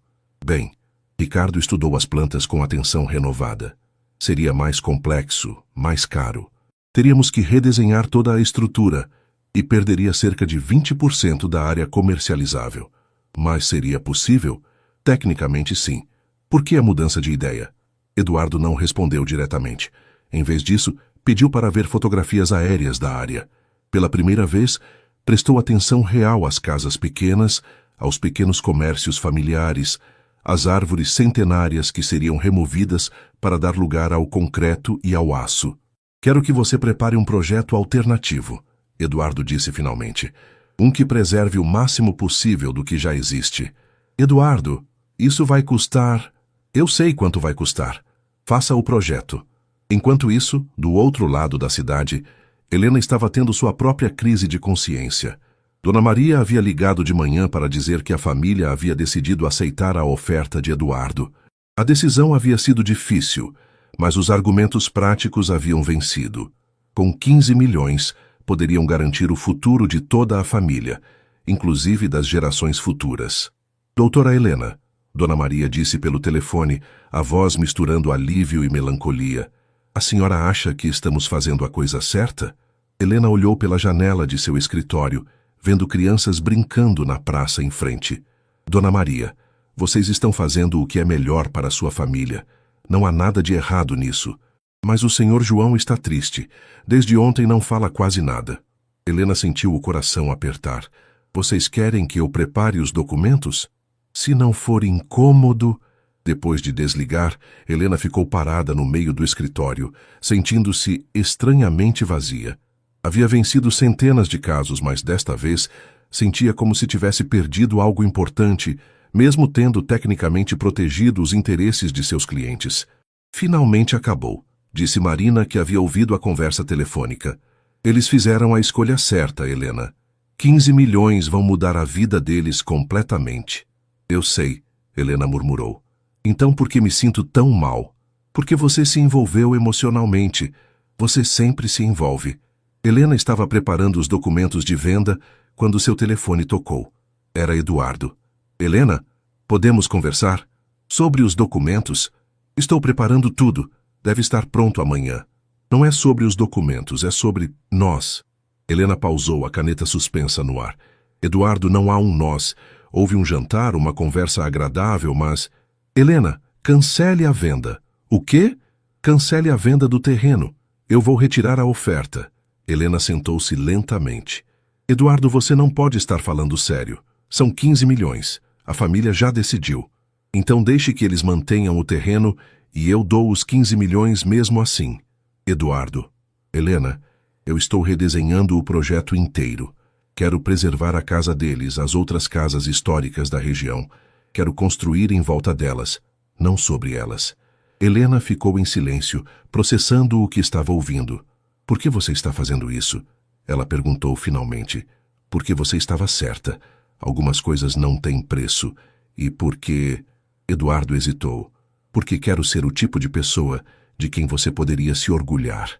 "Bem," Ricardo estudou as plantas com atenção renovada. "Seria mais complexo, mais caro. Teríamos que redesenhar toda a estrutura e perderia cerca de 20% da área comercializável. Mas seria possível? Tecnicamente, sim. Por que a mudança de ideia?" Eduardo não respondeu diretamente. Em vez disso, pediu para ver fotografias aéreas da área. Pela primeira vez, prestou atenção real às casas pequenas, aos pequenos comércios familiares, às árvores centenárias que seriam removidas para dar lugar ao concreto e ao aço. "Quero que você prepare um projeto alternativo," Eduardo disse finalmente. "Um que preserve o máximo possível do que já existe." "Eduardo, isso vai custar..." "Eu sei quanto vai custar. Faça o projeto." Enquanto isso, do outro lado da cidade, Helena estava tendo sua própria crise de consciência. Dona Maria havia ligado de manhã para dizer que a família havia decidido aceitar a oferta de Eduardo. A decisão havia sido difícil, mas os argumentos práticos haviam vencido. Com 15 milhões, poderiam garantir o futuro de toda a família, inclusive das gerações futuras. Doutora Helena, Dona Maria disse pelo telefone, a voz misturando alívio e melancolia. A senhora acha que estamos fazendo a coisa certa? Helena olhou pela janela de seu escritório, vendo crianças brincando na praça em frente. Dona Maria, vocês estão fazendo o que é melhor para a sua família. Não há nada de errado nisso. Mas o senhor João está triste. Desde ontem não fala quase nada. Helena sentiu o coração apertar. Vocês querem que eu prepare os documentos? Se não for incômodo... Depois de desligar, Helena ficou parada no meio do escritório, sentindo-se estranhamente vazia. Havia vencido centenas de casos, mas desta vez sentia como se tivesse perdido algo importante, mesmo tendo tecnicamente protegido os interesses de seus clientes. Finalmente acabou, disse Marina, que havia ouvido a conversa telefônica. Eles fizeram a escolha certa, Helena. 15 milhões vão mudar a vida deles completamente. Eu sei, Helena murmurou. Então por que me sinto tão mal? Porque você se envolveu emocionalmente. Você sempre se envolve. Helena estava preparando os documentos de venda quando seu telefone tocou. Era Eduardo. Helena, podemos conversar? Sobre os documentos? Estou preparando tudo. Deve estar pronto amanhã. Não é sobre os documentos, é sobre nós. Helena pausou, a caneta suspensa no ar. Eduardo, não há um nós. Houve um jantar, uma conversa agradável, mas... Helena, cancele a venda. O quê? Cancele a venda do terreno. Eu vou retirar a oferta. Helena sentou-se lentamente. Eduardo, você não pode estar falando sério. São 15 milhões. A família já decidiu. Então deixe que eles mantenham o terreno e eu dou os 15 milhões mesmo assim. Eduardo. Helena, eu estou redesenhando o projeto inteiro. Quero preservar a casa deles, as outras casas históricas da região. Quero construir em volta delas, não sobre elas. Helena ficou em silêncio, processando o que estava ouvindo. Por que você está fazendo isso? Ela perguntou finalmente. Porque você estava certa. Algumas coisas não têm preço. E porque... Eduardo hesitou. Porque quero ser o tipo de pessoa de quem você poderia se orgulhar.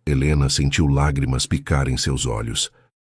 Helena sentiu lágrimas picar em seus olhos.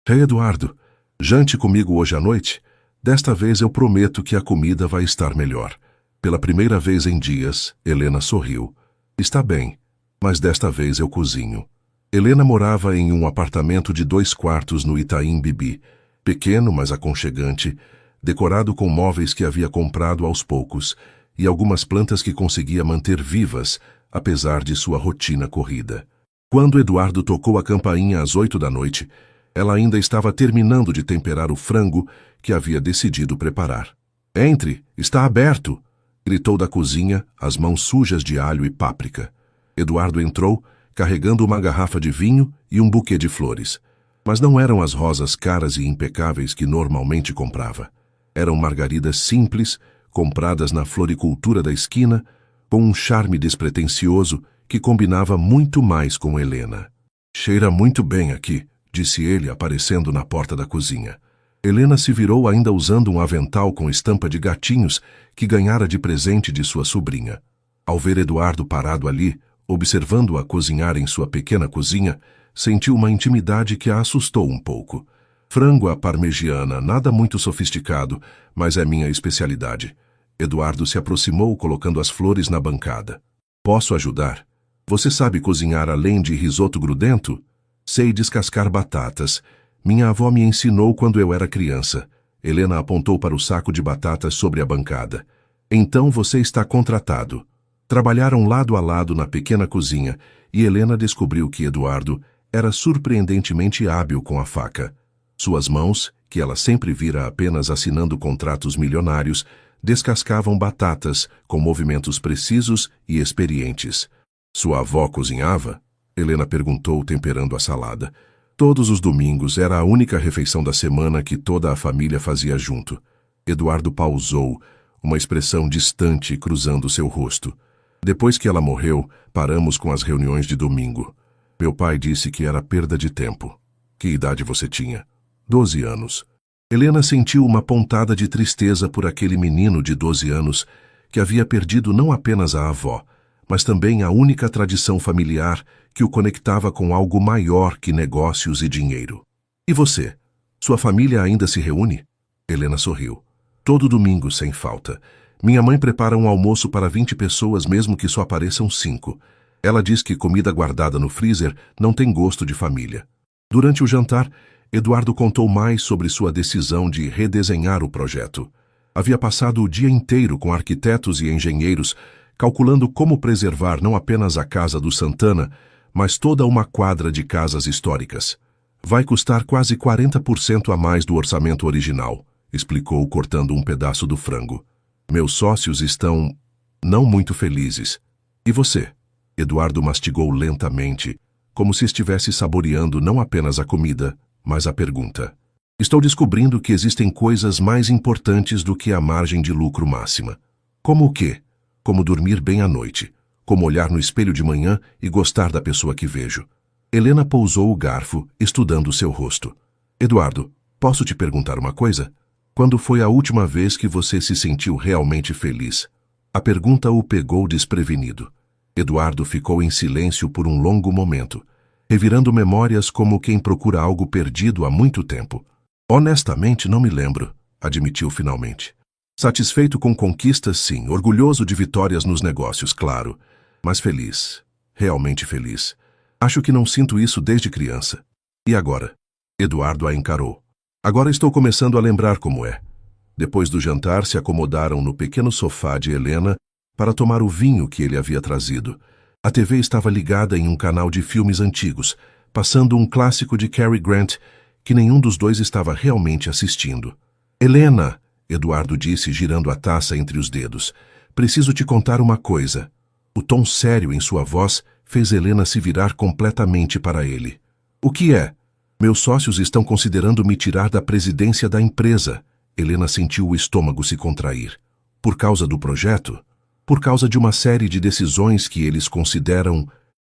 Eduardo, jante comigo hoje à noite? Desta vez eu prometo que a comida vai estar melhor. Pela primeira vez em dias, Helena sorriu. Está bem, mas desta vez eu cozinho. Helena morava em um apartamento de 2 quartos no Itaim Bibi, pequeno, mas aconchegante, decorado com móveis que havia comprado aos poucos e algumas plantas que conseguia manter vivas, apesar de sua rotina corrida. Quando Eduardo tocou a campainha às 8 da noite, ela ainda estava terminando de temperar o frango que havia decidido preparar. Entre, está aberto! Gritou da cozinha, as mãos sujas de alho e páprica. Eduardo entrou, carregando uma garrafa de vinho e um buquê de flores. Mas não eram as rosas caras e impecáveis que normalmente comprava. Eram margaridas simples, compradas na floricultura da esquina, com um charme despretensioso que combinava muito mais com Helena. Cheira muito bem aqui, disse ele, aparecendo na porta da cozinha. Helena se virou ainda usando um avental com estampa de gatinhos que ganhara de presente de sua sobrinha. Ao ver Eduardo parado ali, observando-a cozinhar em sua pequena cozinha, sentiu uma intimidade que a assustou um pouco. Frango à parmegiana, nada muito sofisticado, mas é minha especialidade. Eduardo se aproximou colocando as flores na bancada. Posso ajudar? Você sabe cozinhar além de risoto grudento? Sei descascar batatas. Minha avó me ensinou quando eu era criança. Helena apontou para o saco de batatas sobre a bancada. Então você está contratado. Trabalharam lado a lado na pequena cozinha e Helena descobriu que Eduardo era surpreendentemente hábil com a faca. Suas mãos, que ela sempre vira apenas assinando contratos milionários, descascavam batatas com movimentos precisos e experientes. Sua avó cozinhava? Helena perguntou, temperando a salada. Todos os domingos era a única refeição da semana que toda a família fazia junto. Eduardo pausou, uma expressão distante cruzando seu rosto. Depois que ela morreu, paramos com as reuniões de domingo. Meu pai disse que era perda de tempo. Que idade você tinha? 12 anos. Helena sentiu uma pontada de tristeza por aquele menino de 12 anos que havia perdido não apenas a avó, mas também a única tradição familiar que o conectava com algo maior que negócios e dinheiro. E você? Sua família ainda se reúne? Helena sorriu. Todo domingo, sem falta. Minha mãe prepara um almoço para 20 pessoas, mesmo que só apareçam 5. Ela diz que comida guardada no freezer não tem gosto de família. Durante o jantar, Eduardo contou mais sobre sua decisão de redesenhar o projeto. Havia passado o dia inteiro com arquitetos e engenheiros, calculando como preservar não apenas a casa do Santana, mas toda uma quadra de casas históricas. Vai custar quase 40% a mais do orçamento original, explicou cortando um pedaço do frango. Meus sócios estão não muito felizes. E você? Eduardo mastigou lentamente, como se estivesse saboreando não apenas a comida, mas a pergunta. Estou descobrindo que existem coisas mais importantes do que a margem de lucro máxima. Como o quê? Como dormir bem à noite, como olhar no espelho de manhã e gostar da pessoa que vejo. Helena pousou o garfo, estudando seu rosto. Eduardo, posso te perguntar uma coisa? Quando foi a última vez que você se sentiu realmente feliz? A pergunta o pegou desprevenido. Eduardo ficou em silêncio por um longo momento, revirando memórias como quem procura algo perdido há muito tempo. Honestamente, não me lembro, admitiu finalmente. Satisfeito com conquistas, sim, orgulhoso de vitórias nos negócios, claro, mas feliz, realmente feliz. Acho que não sinto isso desde criança. E agora? Eduardo a encarou. Agora estou começando a lembrar como é. Depois do jantar, se acomodaram no pequeno sofá de Helena para tomar o vinho que ele havia trazido. A TV estava ligada em um canal de filmes antigos, passando um clássico de Cary Grant que nenhum dos dois estava realmente assistindo. Helena, Eduardo disse girando a taça entre os dedos, preciso te contar uma coisa. O tom sério em sua voz fez Helena se virar completamente para ele. O que é? Meus sócios estão considerando me tirar da presidência da empresa. Helena sentiu o estômago se contrair. Por causa do projeto? Por causa de uma série de decisões que eles consideram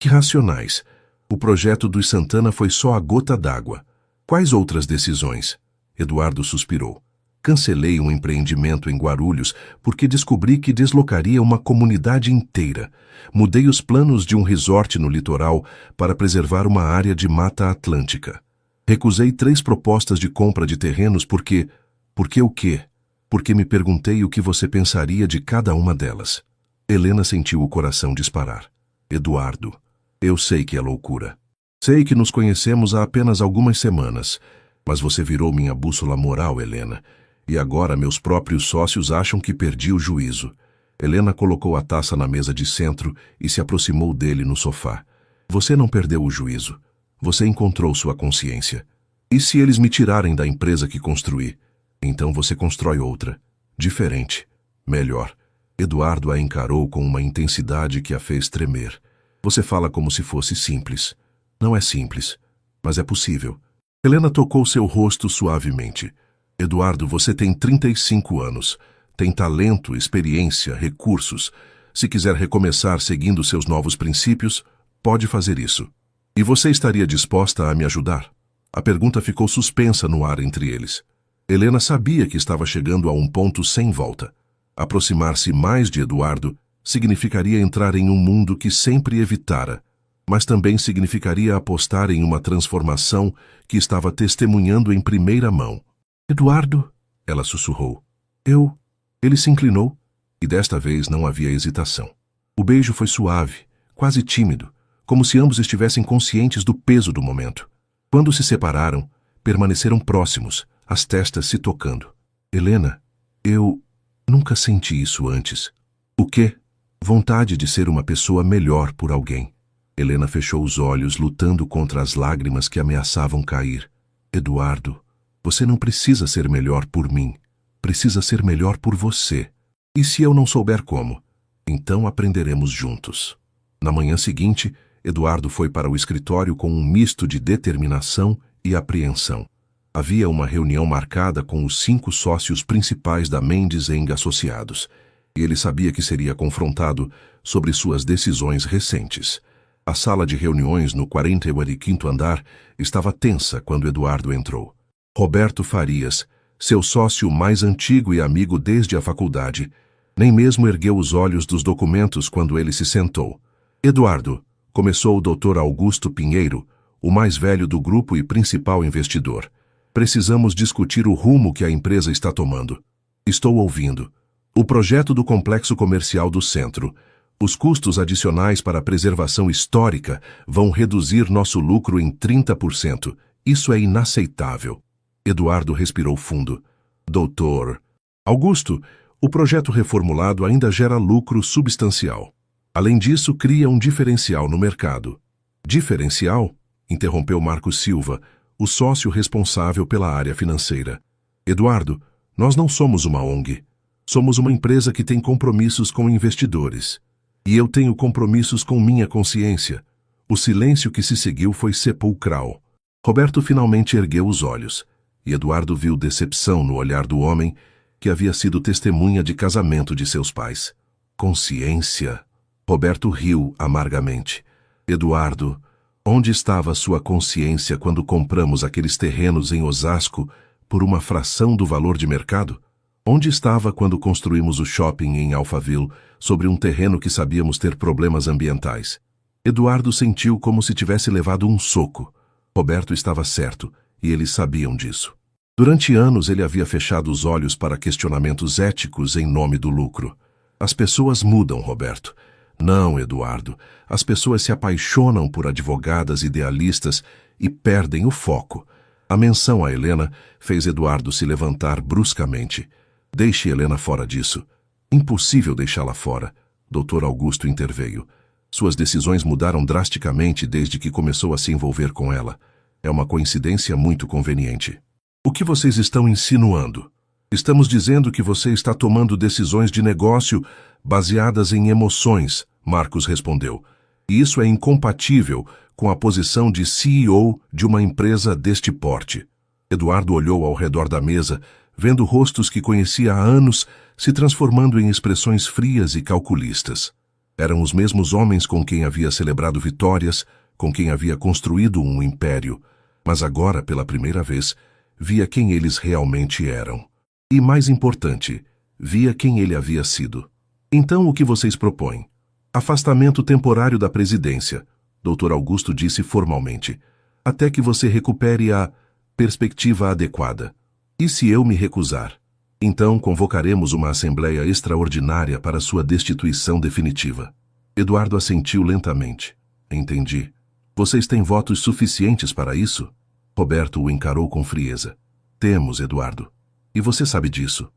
irracionais. O projeto dos Santana foi só a gota d'água. Quais outras decisões? Eduardo suspirou. Cancelei um empreendimento em Guarulhos porque descobri que deslocaria uma comunidade inteira. Mudei os planos de um resort no litoral para preservar uma área de mata atlântica. Recusei 3 propostas de compra de terrenos porque... Porque o quê? Porque me perguntei o que você pensaria de cada uma delas. Helena sentiu o coração disparar. Eduardo, eu sei que é loucura. Sei que nos conhecemos há apenas algumas semanas, mas você virou minha bússola moral, Helena. E agora meus próprios sócios acham que perdi o juízo. Helena colocou a taça na mesa de centro e se aproximou dele no sofá. Você não perdeu o juízo. Você encontrou sua consciência. E se eles me tirarem da empresa que construí? Então você constrói outra. Diferente. Melhor. Eduardo a encarou com uma intensidade que a fez tremer. Você fala como se fosse simples. Não é simples, mas é possível. Helena tocou seu rosto suavemente. Eduardo, você tem 35 anos. Tem talento, experiência, recursos. Se quiser recomeçar seguindo seus novos princípios, pode fazer isso. E você estaria disposta a me ajudar? A pergunta ficou suspensa no ar entre eles. Helena sabia que estava chegando a um ponto sem volta. Aproximar-se mais de Eduardo significaria entrar em um mundo que sempre evitara, mas também significaria apostar em uma transformação que estava testemunhando em primeira mão. Eduardo, ela sussurrou. Ele se inclinou, e desta vez não havia hesitação. O beijo foi suave, quase tímido, como se ambos estivessem conscientes do peso do momento. Quando se separaram, permaneceram próximos, as testas se tocando. Helena, eu nunca senti isso antes. O quê? Vontade de ser uma pessoa melhor por alguém. Helena fechou os olhos, lutando contra as lágrimas que ameaçavam cair. Eduardo, você não precisa ser melhor por mim. Precisa ser melhor por você. E se eu não souber como? Então aprenderemos juntos. Na manhã seguinte, Eduardo foi para o escritório com um misto de determinação e apreensão. Havia uma reunião marcada com os 5 sócios principais da Mendes & Associados. E ele sabia que seria confrontado sobre suas decisões recentes. A sala de reuniões no 45º andar estava tensa quando Eduardo entrou. Roberto Farias, seu sócio mais antigo e amigo desde a faculdade, nem mesmo ergueu os olhos dos documentos quando ele se sentou. Eduardo, começou o Dr. Augusto Pinheiro, o mais velho do grupo e principal investidor. Precisamos discutir o rumo que a empresa está tomando. Estou ouvindo. O projeto do complexo comercial do centro. Os custos adicionais para a preservação histórica vão reduzir nosso lucro em 30%. Isso é inaceitável. Eduardo respirou fundo. Doutor Augusto, o projeto reformulado ainda gera lucro substancial. Além disso, cria um diferencial no mercado. Diferencial? Interrompeu Marcos Silva, o sócio responsável pela área financeira. Eduardo, nós não somos uma ONG. Somos uma empresa que tem compromissos com investidores. E eu tenho compromissos com minha consciência. O silêncio que se seguiu foi sepulcral. Roberto finalmente ergueu os olhos, e Eduardo viu decepção no olhar do homem que havia sido testemunha de casamento de seus pais. Consciência? Roberto riu amargamente. Eduardo, onde estava sua consciência quando compramos aqueles terrenos em Osasco por uma fração do valor de mercado? Onde estava quando construímos o shopping em Alphaville sobre um terreno que sabíamos ter problemas ambientais? Eduardo sentiu como se tivesse levado um soco. Roberto estava certo, e eles sabiam disso. Durante anos ele havia fechado os olhos para questionamentos éticos em nome do lucro. As pessoas mudam, Roberto. Não, Eduardo. As pessoas se apaixonam por advogadas idealistas e perdem o foco. A menção a Helena fez Eduardo se levantar bruscamente. Deixe Helena fora disso. Impossível deixá-la fora. Dr. Augusto interveio. Suas decisões mudaram drasticamente desde que começou a se envolver com ela. É uma coincidência muito conveniente. O que vocês estão insinuando? Estamos dizendo que você está tomando decisões de negócio baseadas em emoções, Marcos respondeu. E isso é incompatível com a posição de CEO de uma empresa deste porte. Eduardo olhou ao redor da mesa, vendo rostos que conhecia há anos se transformando em expressões frias e calculistas. Eram os mesmos homens com quem havia celebrado vitórias, com quem havia construído um império, mas agora, pela primeira vez, via quem eles realmente eram. E, mais importante, via quem ele havia sido. Então, o que vocês propõem? Afastamento temporário da presidência, Dr. Augusto disse formalmente, até que você recupere a perspectiva adequada. E se eu me recusar? Então convocaremos uma assembleia extraordinária para sua destituição definitiva. Eduardo assentiu lentamente. Entendi. Vocês têm votos suficientes para isso? Roberto o encarou com frieza. Temos, Eduardo. E você sabe disso.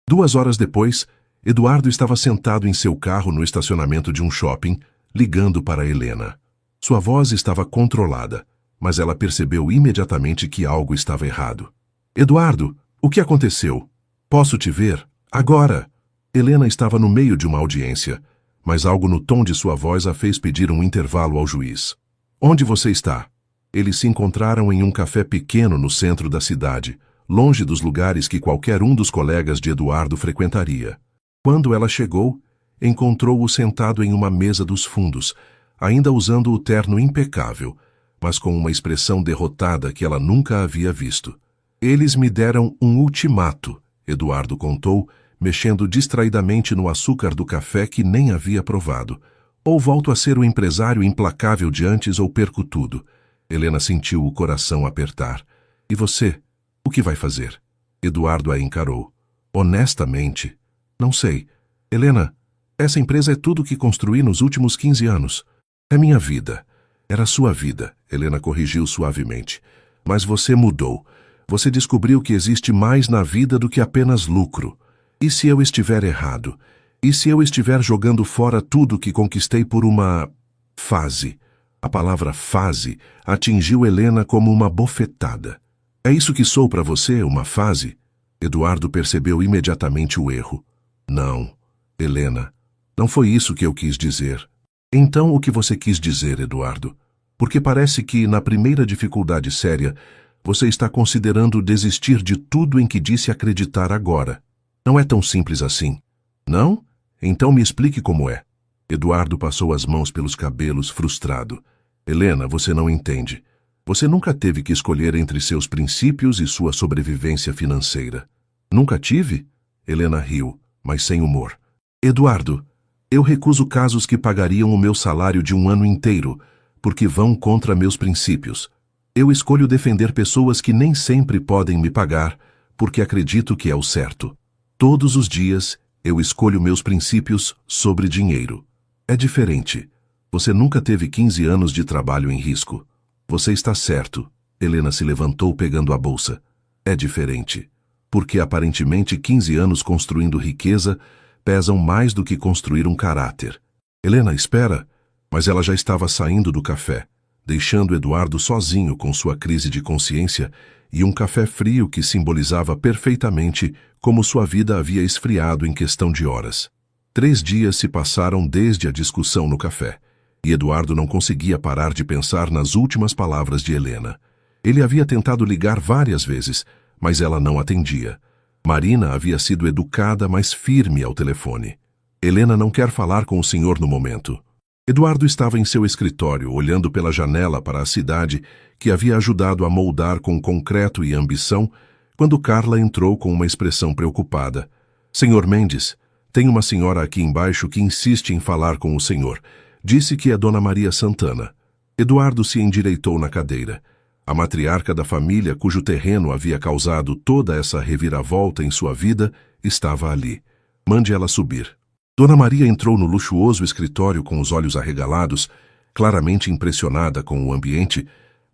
2 horas depois, Eduardo estava sentado em seu carro no estacionamento de um shopping, ligando para Helena. Sua voz estava controlada, mas ela percebeu imediatamente que algo estava errado. Eduardo, o que aconteceu? Posso te ver? Agora! Helena estava no meio de uma audiência, mas algo no tom de sua voz a fez pedir um intervalo ao juiz. Onde você está? Eles se encontraram em um café pequeno no centro da cidade, longe dos lugares que qualquer um dos colegas de Eduardo frequentaria. Quando ela chegou, encontrou-o sentado em uma mesa dos fundos, ainda usando o terno impecável, mas com uma expressão derrotada que ela nunca havia visto. Eles me deram um ultimato, Eduardo contou, mexendo distraidamente no açúcar do café que nem havia provado. Ou volto a ser o empresário implacável de antes ou perco tudo. Helena sentiu o coração apertar. E você? O que vai fazer? Eduardo a encarou. Honestamente, não sei. Helena, essa empresa é tudo o que construí nos últimos 15 anos. É minha vida. Era sua vida, Helena corrigiu suavemente. Mas você mudou. Você descobriu que existe mais na vida do que apenas lucro. E se eu estiver errado? E se eu estiver jogando fora tudo que conquistei por uma fase? A palavra fase atingiu Helena como uma bofetada. É isso que sou para você, uma fase? Eduardo percebeu imediatamente o erro. Não, Helena, não foi isso que eu quis dizer. Então o que você quis dizer, Eduardo? Porque parece que, na primeira dificuldade séria, você está considerando desistir de tudo em que disse acreditar agora. Não é tão simples assim. Não? Então me explique como é. Eduardo passou as mãos pelos cabelos, frustrado. Helena, você não entende. Você nunca teve que escolher entre seus princípios e sua sobrevivência financeira. Nunca tive? Helena riu, mas sem humor. Eduardo, eu recuso casos que pagariam o meu salário de um ano inteiro, porque vão contra meus princípios. Eu escolho defender pessoas que nem sempre podem me pagar, porque acredito que é o certo. Todos os dias, eu escolho meus princípios sobre dinheiro. É diferente. Você nunca teve 15 anos de trabalho em risco. Você está certo. Helena se levantou pegando a bolsa. É diferente. Porque aparentemente 15 anos construindo riqueza pesam mais do que construir um caráter. Helena, espera. Mas ela já estava saindo do café, deixando Eduardo sozinho com sua crise de consciência e um café frio que simbolizava perfeitamente como sua vida havia esfriado em questão de horas. 3 dias se passaram desde a discussão no café, e Eduardo não conseguia parar de pensar nas últimas palavras de Helena. Ele havia tentado ligar várias vezes, mas ela não atendia. Marina havia sido educada, mas firme ao telefone. Helena não quer falar com o senhor no momento. Eduardo estava em seu escritório, olhando pela janela para a cidade que havia ajudado a moldar com concreto e ambição, quando Carla entrou com uma expressão preocupada. Senhor Mendes, tem uma senhora aqui embaixo que insiste em falar com o senhor. Disse que é Dona Maria Santana. Eduardo se endireitou na cadeira. A matriarca da família, cujo terreno havia causado toda essa reviravolta em sua vida, estava ali. Mande ela subir. Dona Maria entrou no luxuoso escritório com os olhos arregalados, claramente impressionada com o ambiente,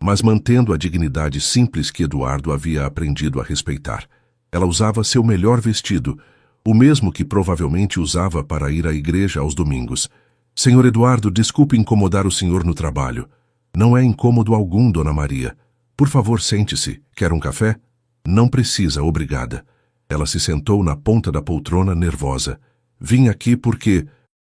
mas mantendo a dignidade simples que Eduardo havia aprendido a respeitar. Ela usava seu melhor vestido, o mesmo que provavelmente usava para ir à igreja aos domingos. Senhor Eduardo, desculpe incomodar o senhor no trabalho. Não é incômodo algum, Dona Maria. Por favor, sente-se. Quer um café? Não precisa, obrigada. Ela se sentou na ponta da poltrona, nervosa. Vim aqui porque...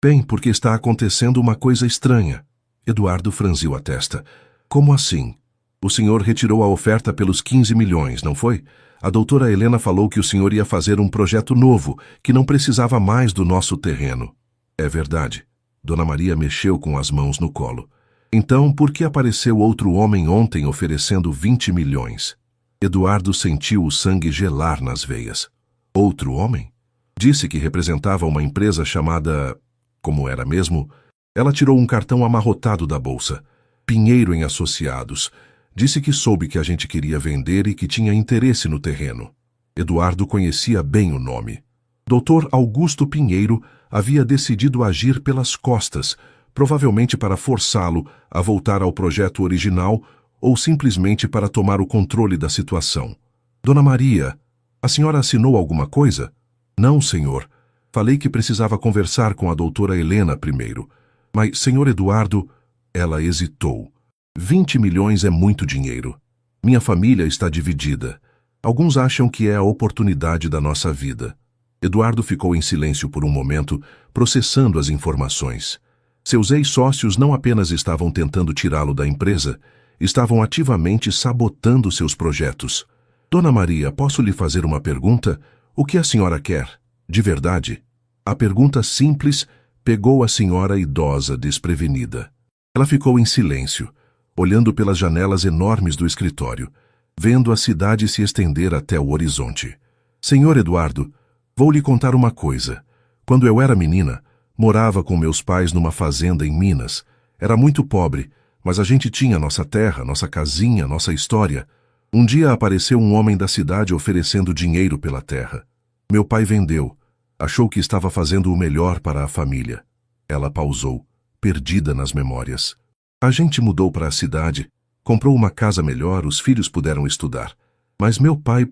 Bem, porque está acontecendo uma coisa estranha. Eduardo franziu a testa. Como assim? O senhor retirou a oferta pelos 15 milhões, não foi? A doutora Helena falou que o senhor ia fazer um projeto novo, que não precisava mais do nosso terreno. É verdade. Dona Maria mexeu com as mãos no colo. Então, por que apareceu outro homem ontem oferecendo 20 milhões? Eduardo sentiu o sangue gelar nas veias. Outro homem? Disse que representava uma empresa chamada... Como era mesmo? Ela tirou um cartão amarrotado da bolsa. Pinheiro em Associados. Disse que soube que a gente queria vender e que tinha interesse no terreno. Eduardo conhecia bem o nome. Dr. Augusto Pinheiro havia decidido agir pelas costas, provavelmente para forçá-lo a voltar ao projeto original ou simplesmente para tomar o controle da situação. Dona Maria, a senhora assinou alguma coisa? Não, senhor. Falei que precisava conversar com a doutora Helena primeiro. Mas, senhor Eduardo, ela hesitou. 20 milhões é muito dinheiro. Minha família está dividida. Alguns acham que é a oportunidade da nossa vida. Eduardo ficou em silêncio por um momento, processando as informações. Seus ex-sócios não apenas estavam tentando tirá-lo da empresa, estavam ativamente sabotando seus projetos. Dona Maria, posso lhe fazer uma pergunta? O que a senhora quer? De verdade? A pergunta simples pegou a senhora idosa desprevenida. Ela ficou em silêncio, olhando pelas janelas enormes do escritório, vendo a cidade se estender até o horizonte. Senhor Eduardo, vou lhe contar uma coisa. Quando eu era menina, morava com meus pais numa fazenda em Minas. Era muito pobre, mas a gente tinha nossa terra, nossa casinha, nossa história. Um dia apareceu um homem da cidade oferecendo dinheiro pela terra. Meu pai vendeu. Achou que estava fazendo o melhor para a família. Ela pausou, perdida nas memórias. A gente mudou para a cidade, comprou uma casa melhor, os filhos puderam estudar. Mas meu pai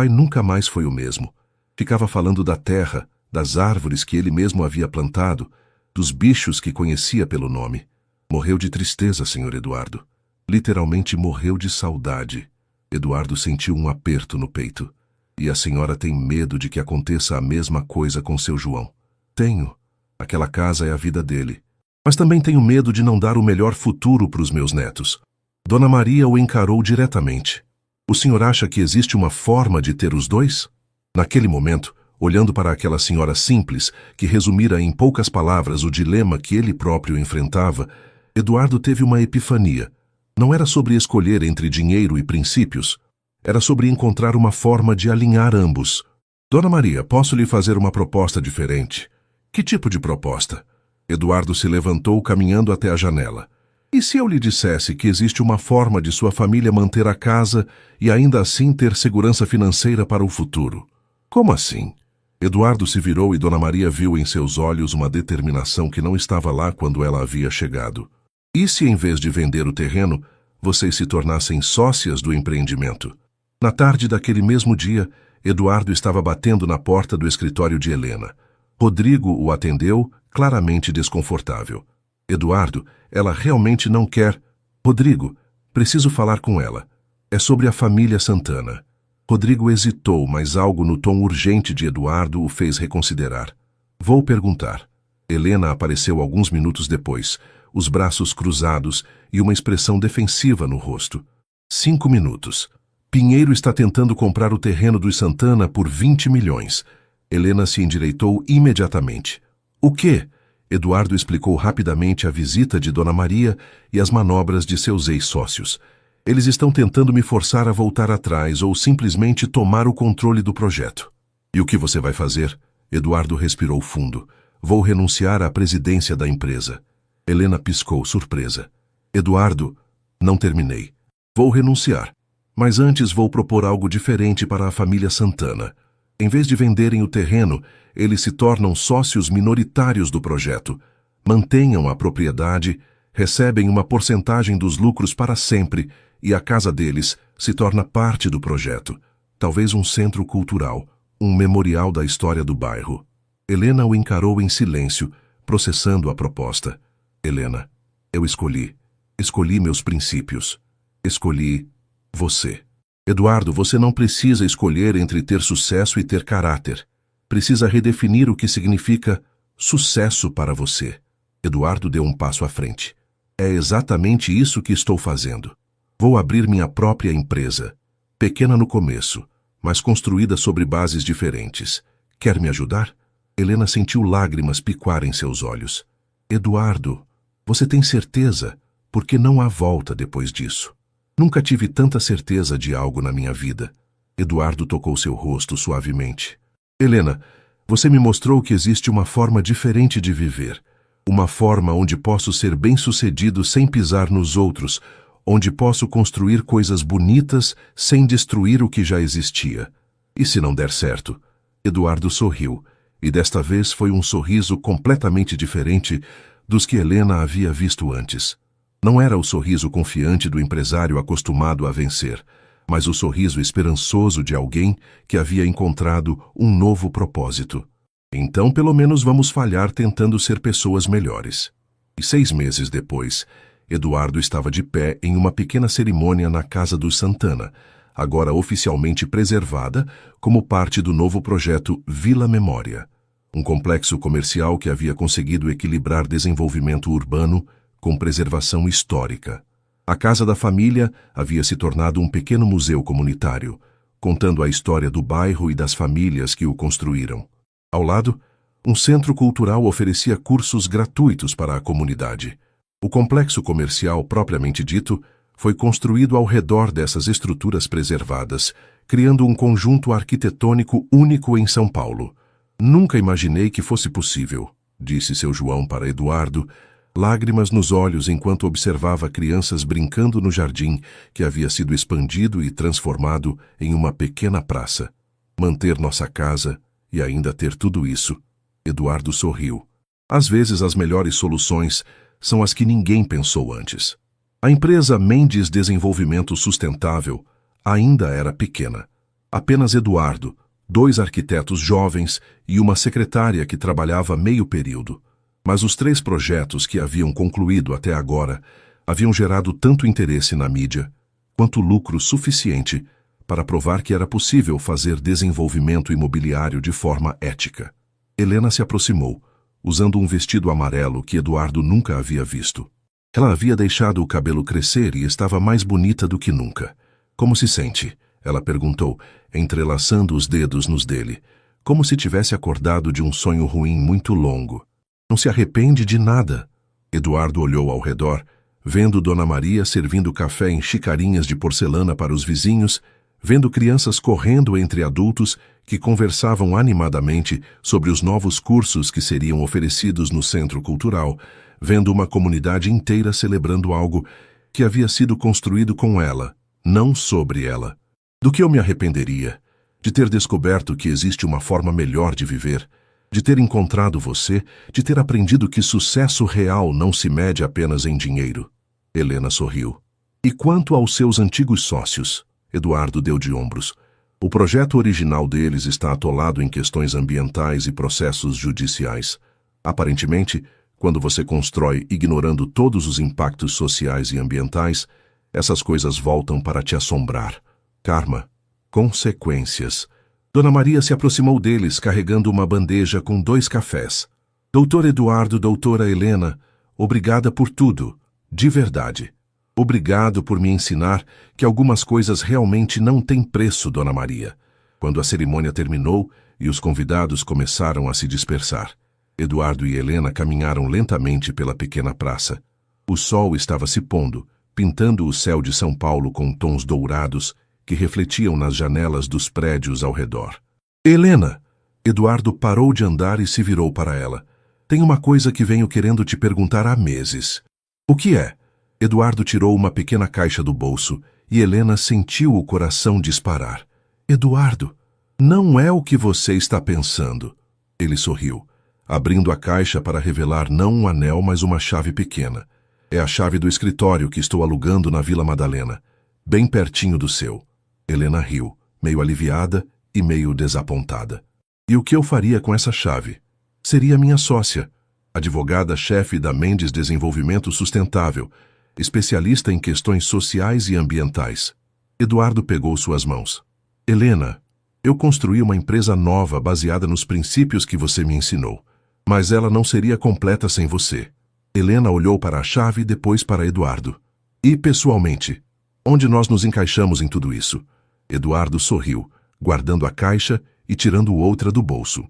nunca mais foi o mesmo. Ficava falando da terra, das árvores que ele mesmo havia plantado, dos bichos que conhecia pelo nome. Morreu de tristeza, senhor Eduardo. Literalmente morreu de saudade. Eduardo sentiu um aperto no peito. E a senhora tem medo de que aconteça a mesma coisa com seu João. Tenho. Aquela casa é a vida dele. Mas também tenho medo de não dar o melhor futuro para os meus netos. Dona Maria o encarou diretamente. O senhor acha que existe uma forma de ter os dois? Naquele momento, Olhando para aquela senhora simples, que resumira em poucas palavras o dilema que ele próprio enfrentava, Eduardo teve uma epifania. Não era sobre escolher entre dinheiro e princípios. Era sobre encontrar uma forma de alinhar ambos. Dona Maria, posso lhe fazer uma proposta diferente? Que tipo de proposta? Eduardo se levantou caminhando até a janela. E se eu lhe dissesse que existe uma forma de sua família manter a casa e ainda assim ter segurança financeira para o futuro? Como assim? Eduardo se virou e Dona Maria viu em seus olhos uma determinação que não estava lá quando ela havia chegado. E se, em vez de vender o terreno, vocês se tornassem sócias do empreendimento? Na tarde daquele mesmo dia, Eduardo estava batendo na porta do escritório de Helena. Rodrigo o atendeu, claramente desconfortável. Eduardo, ela realmente não quer... Rodrigo, preciso falar com ela. É sobre a família Santana. Rodrigo hesitou, mas algo no tom urgente de Eduardo o fez reconsiderar. Vou perguntar. Helena apareceu alguns minutos depois, os braços cruzados e uma expressão defensiva no rosto. 5 minutos. Pinheiro está tentando comprar o terreno dos Santana por 20 milhões. Helena se endireitou imediatamente. O quê? Eduardo explicou rapidamente a visita de Dona Maria e as manobras de seus ex-sócios. Eles estão tentando me forçar a voltar atrás ou simplesmente tomar o controle do projeto. E o que você vai fazer? Eduardo respirou fundo. Vou renunciar à presidência da empresa. Helena piscou, surpresa. Eduardo, não terminei. Vou renunciar. Mas antes vou propor algo diferente para a família Santana. Em vez de venderem o terreno, eles se tornam sócios minoritários do projeto. Mantenham a propriedade, recebem uma porcentagem dos lucros para sempre e a casa deles se torna parte do projeto. Talvez um centro cultural, um memorial da história do bairro. Helena o encarou em silêncio, processando a proposta. Helena, eu escolhi. Escolhi meus princípios. Escolhi você. Eduardo, você não precisa escolher entre ter sucesso e ter caráter. Precisa redefinir o que significa sucesso para você. Eduardo deu um passo à frente. É exatamente isso que estou fazendo. Vou abrir minha própria empresa. Pequena no começo, mas construída sobre bases diferentes. Quer me ajudar? Helena sentiu lágrimas picar em seus olhos. Eduardo, você tem certeza? Porque não há volta depois disso. Nunca tive tanta certeza de algo na minha vida. Eduardo tocou seu rosto suavemente. Helena, você me mostrou que existe uma forma diferente de viver. Uma forma onde posso ser bem-sucedido sem pisar nos outros, onde posso construir coisas bonitas sem destruir o que já existia. E se não der certo? Eduardo sorriu, e desta vez foi um sorriso completamente diferente dos que Helena havia visto antes. Não era o sorriso confiante do empresário acostumado a vencer, mas o sorriso esperançoso de alguém que havia encontrado um novo propósito. Então, pelo menos vamos falhar tentando ser pessoas melhores. E 6 meses depois, Eduardo estava de pé em uma pequena cerimônia na casa dos Santana, agora oficialmente preservada como parte do novo projeto Vila Memória, um complexo comercial que havia conseguido equilibrar desenvolvimento urbano com preservação histórica. A casa da família havia se tornado um pequeno museu comunitário, contando a história do bairro e das famílias que o construíram. Ao lado, um centro cultural oferecia cursos gratuitos para a comunidade. O complexo comercial propriamente dito foi construído ao redor dessas estruturas preservadas, criando um conjunto arquitetônico único em São Paulo. Nunca imaginei que fosse possível, disse seu João para Eduardo, lágrimas nos olhos enquanto observava crianças brincando no jardim que havia sido expandido e transformado em uma pequena praça. Manter nossa casa e ainda ter tudo isso. Eduardo sorriu. Às vezes as melhores soluções são as que ninguém pensou antes. A empresa Mendes Desenvolvimento Sustentável ainda era pequena. Apenas Eduardo, 2 arquitetos jovens e uma secretária que trabalhava meio período. Mas os 3 projetos que haviam concluído até agora haviam gerado tanto interesse na mídia, quanto lucro suficiente para provar que era possível fazer desenvolvimento imobiliário de forma ética. Helena se aproximou, usando um vestido amarelo que Eduardo nunca havia visto. Ela havia deixado o cabelo crescer e estava mais bonita do que nunca. Como se sente? Ela perguntou, entrelaçando os dedos nos dele. como se tivesse acordado de um sonho ruim muito longo. Não se arrepende de nada. Eduardo olhou ao redor, vendo Dona Maria servindo café em xicrinhas de porcelana para os vizinhos, vendo crianças correndo entre adultos que conversavam animadamente sobre os novos cursos que seriam oferecidos no Centro Cultural, vendo uma comunidade inteira celebrando algo que havia sido construído com ela, não sobre ela. Do que eu me arrependeria? De ter descoberto que existe uma forma melhor de viver, de ter encontrado você, de ter aprendido que sucesso real não se mede apenas em dinheiro. Helena sorriu. E quanto aos seus antigos sócios? Eduardo deu de ombros. O projeto original deles está atolado em questões ambientais e processos judiciais. Aparentemente, quando você constrói ignorando todos os impactos sociais e ambientais, essas coisas voltam para te assombrar. Karma. Consequências. Dona Maria se aproximou deles carregando uma bandeja com 2 cafés. Doutor Eduardo, doutora Helena, obrigada por tudo, de verdade. Obrigado por me ensinar que algumas coisas realmente não têm preço, Dona Maria. Quando a cerimônia terminou e os convidados começaram a se dispersar, Eduardo e Helena caminharam lentamente pela pequena praça. O sol estava se pondo, pintando o céu de São Paulo com tons dourados que refletiam nas janelas dos prédios ao redor. Helena! Eduardo parou de andar e se virou para ela. Tem uma coisa que venho querendo te perguntar há meses. O que é? Eduardo tirou uma pequena caixa do bolso e Helena sentiu o coração disparar. Eduardo, não é o que você está pensando. Ele sorriu, abrindo a caixa para revelar não um anel, mas uma chave pequena. É a chave do escritório que estou alugando na Vila Madalena, bem pertinho do seu. Helena riu, meio aliviada e meio desapontada. E o que eu faria com essa chave? Seria minha sócia, advogada-chefe da Mendes Desenvolvimento Sustentável, especialista em questões sociais e ambientais. Eduardo pegou suas mãos. Helena, eu construí uma empresa nova baseada nos princípios que você me ensinou, mas ela não seria completa sem você. Helena olhou para a chave e depois para Eduardo. E, pessoalmente, onde nós nos encaixamos em tudo isso? Eduardo sorriu, guardando a caixa e tirando outra do bolso.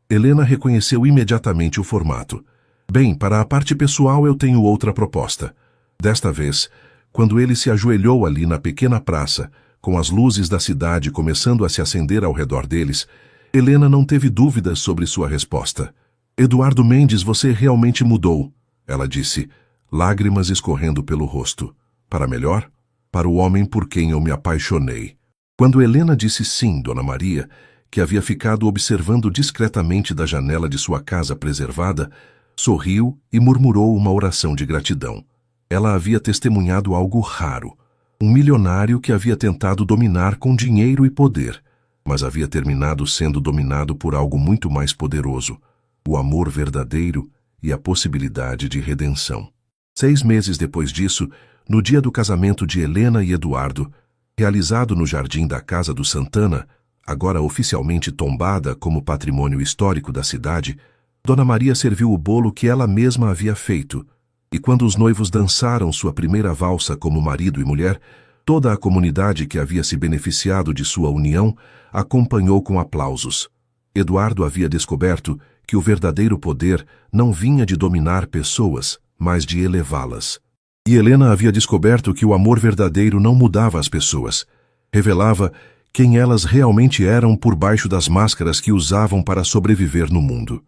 Helena reconheceu imediatamente o formato. Bem, para a parte pessoal eu tenho outra proposta. Desta vez, quando ele se ajoelhou ali na pequena praça, com as luzes da cidade começando a se acender ao redor deles, Helena não teve dúvidas sobre sua resposta. Eduardo Mendes, você realmente mudou, ela disse, lágrimas escorrendo pelo rosto. Para melhor? Para o homem por quem eu me apaixonei. Quando Helena disse sim, Dona Maria, que havia ficado observando discretamente da janela de sua casa preservada, sorriu e murmurou uma oração de gratidão. Ela havia testemunhado algo raro. Um milionário que havia tentado dominar com dinheiro e poder, mas havia terminado sendo dominado por algo muito mais poderoso, o amor verdadeiro e a possibilidade de redenção. 6 meses depois disso, no dia do casamento de Helena e Eduardo, realizado no jardim da Casa do Santana, agora oficialmente tombada como patrimônio histórico da cidade, Dona Maria serviu o bolo que ela mesma havia feito, e quando os noivos dançaram sua primeira valsa como marido e mulher, toda a comunidade que havia se beneficiado de sua união acompanhou com aplausos. Eduardo havia descoberto que o verdadeiro poder não vinha de dominar pessoas, mas de elevá-las. E Helena havia descoberto que o amor verdadeiro não mudava as pessoas, revelava quem elas realmente eram por baixo das máscaras que usavam para sobreviver no mundo.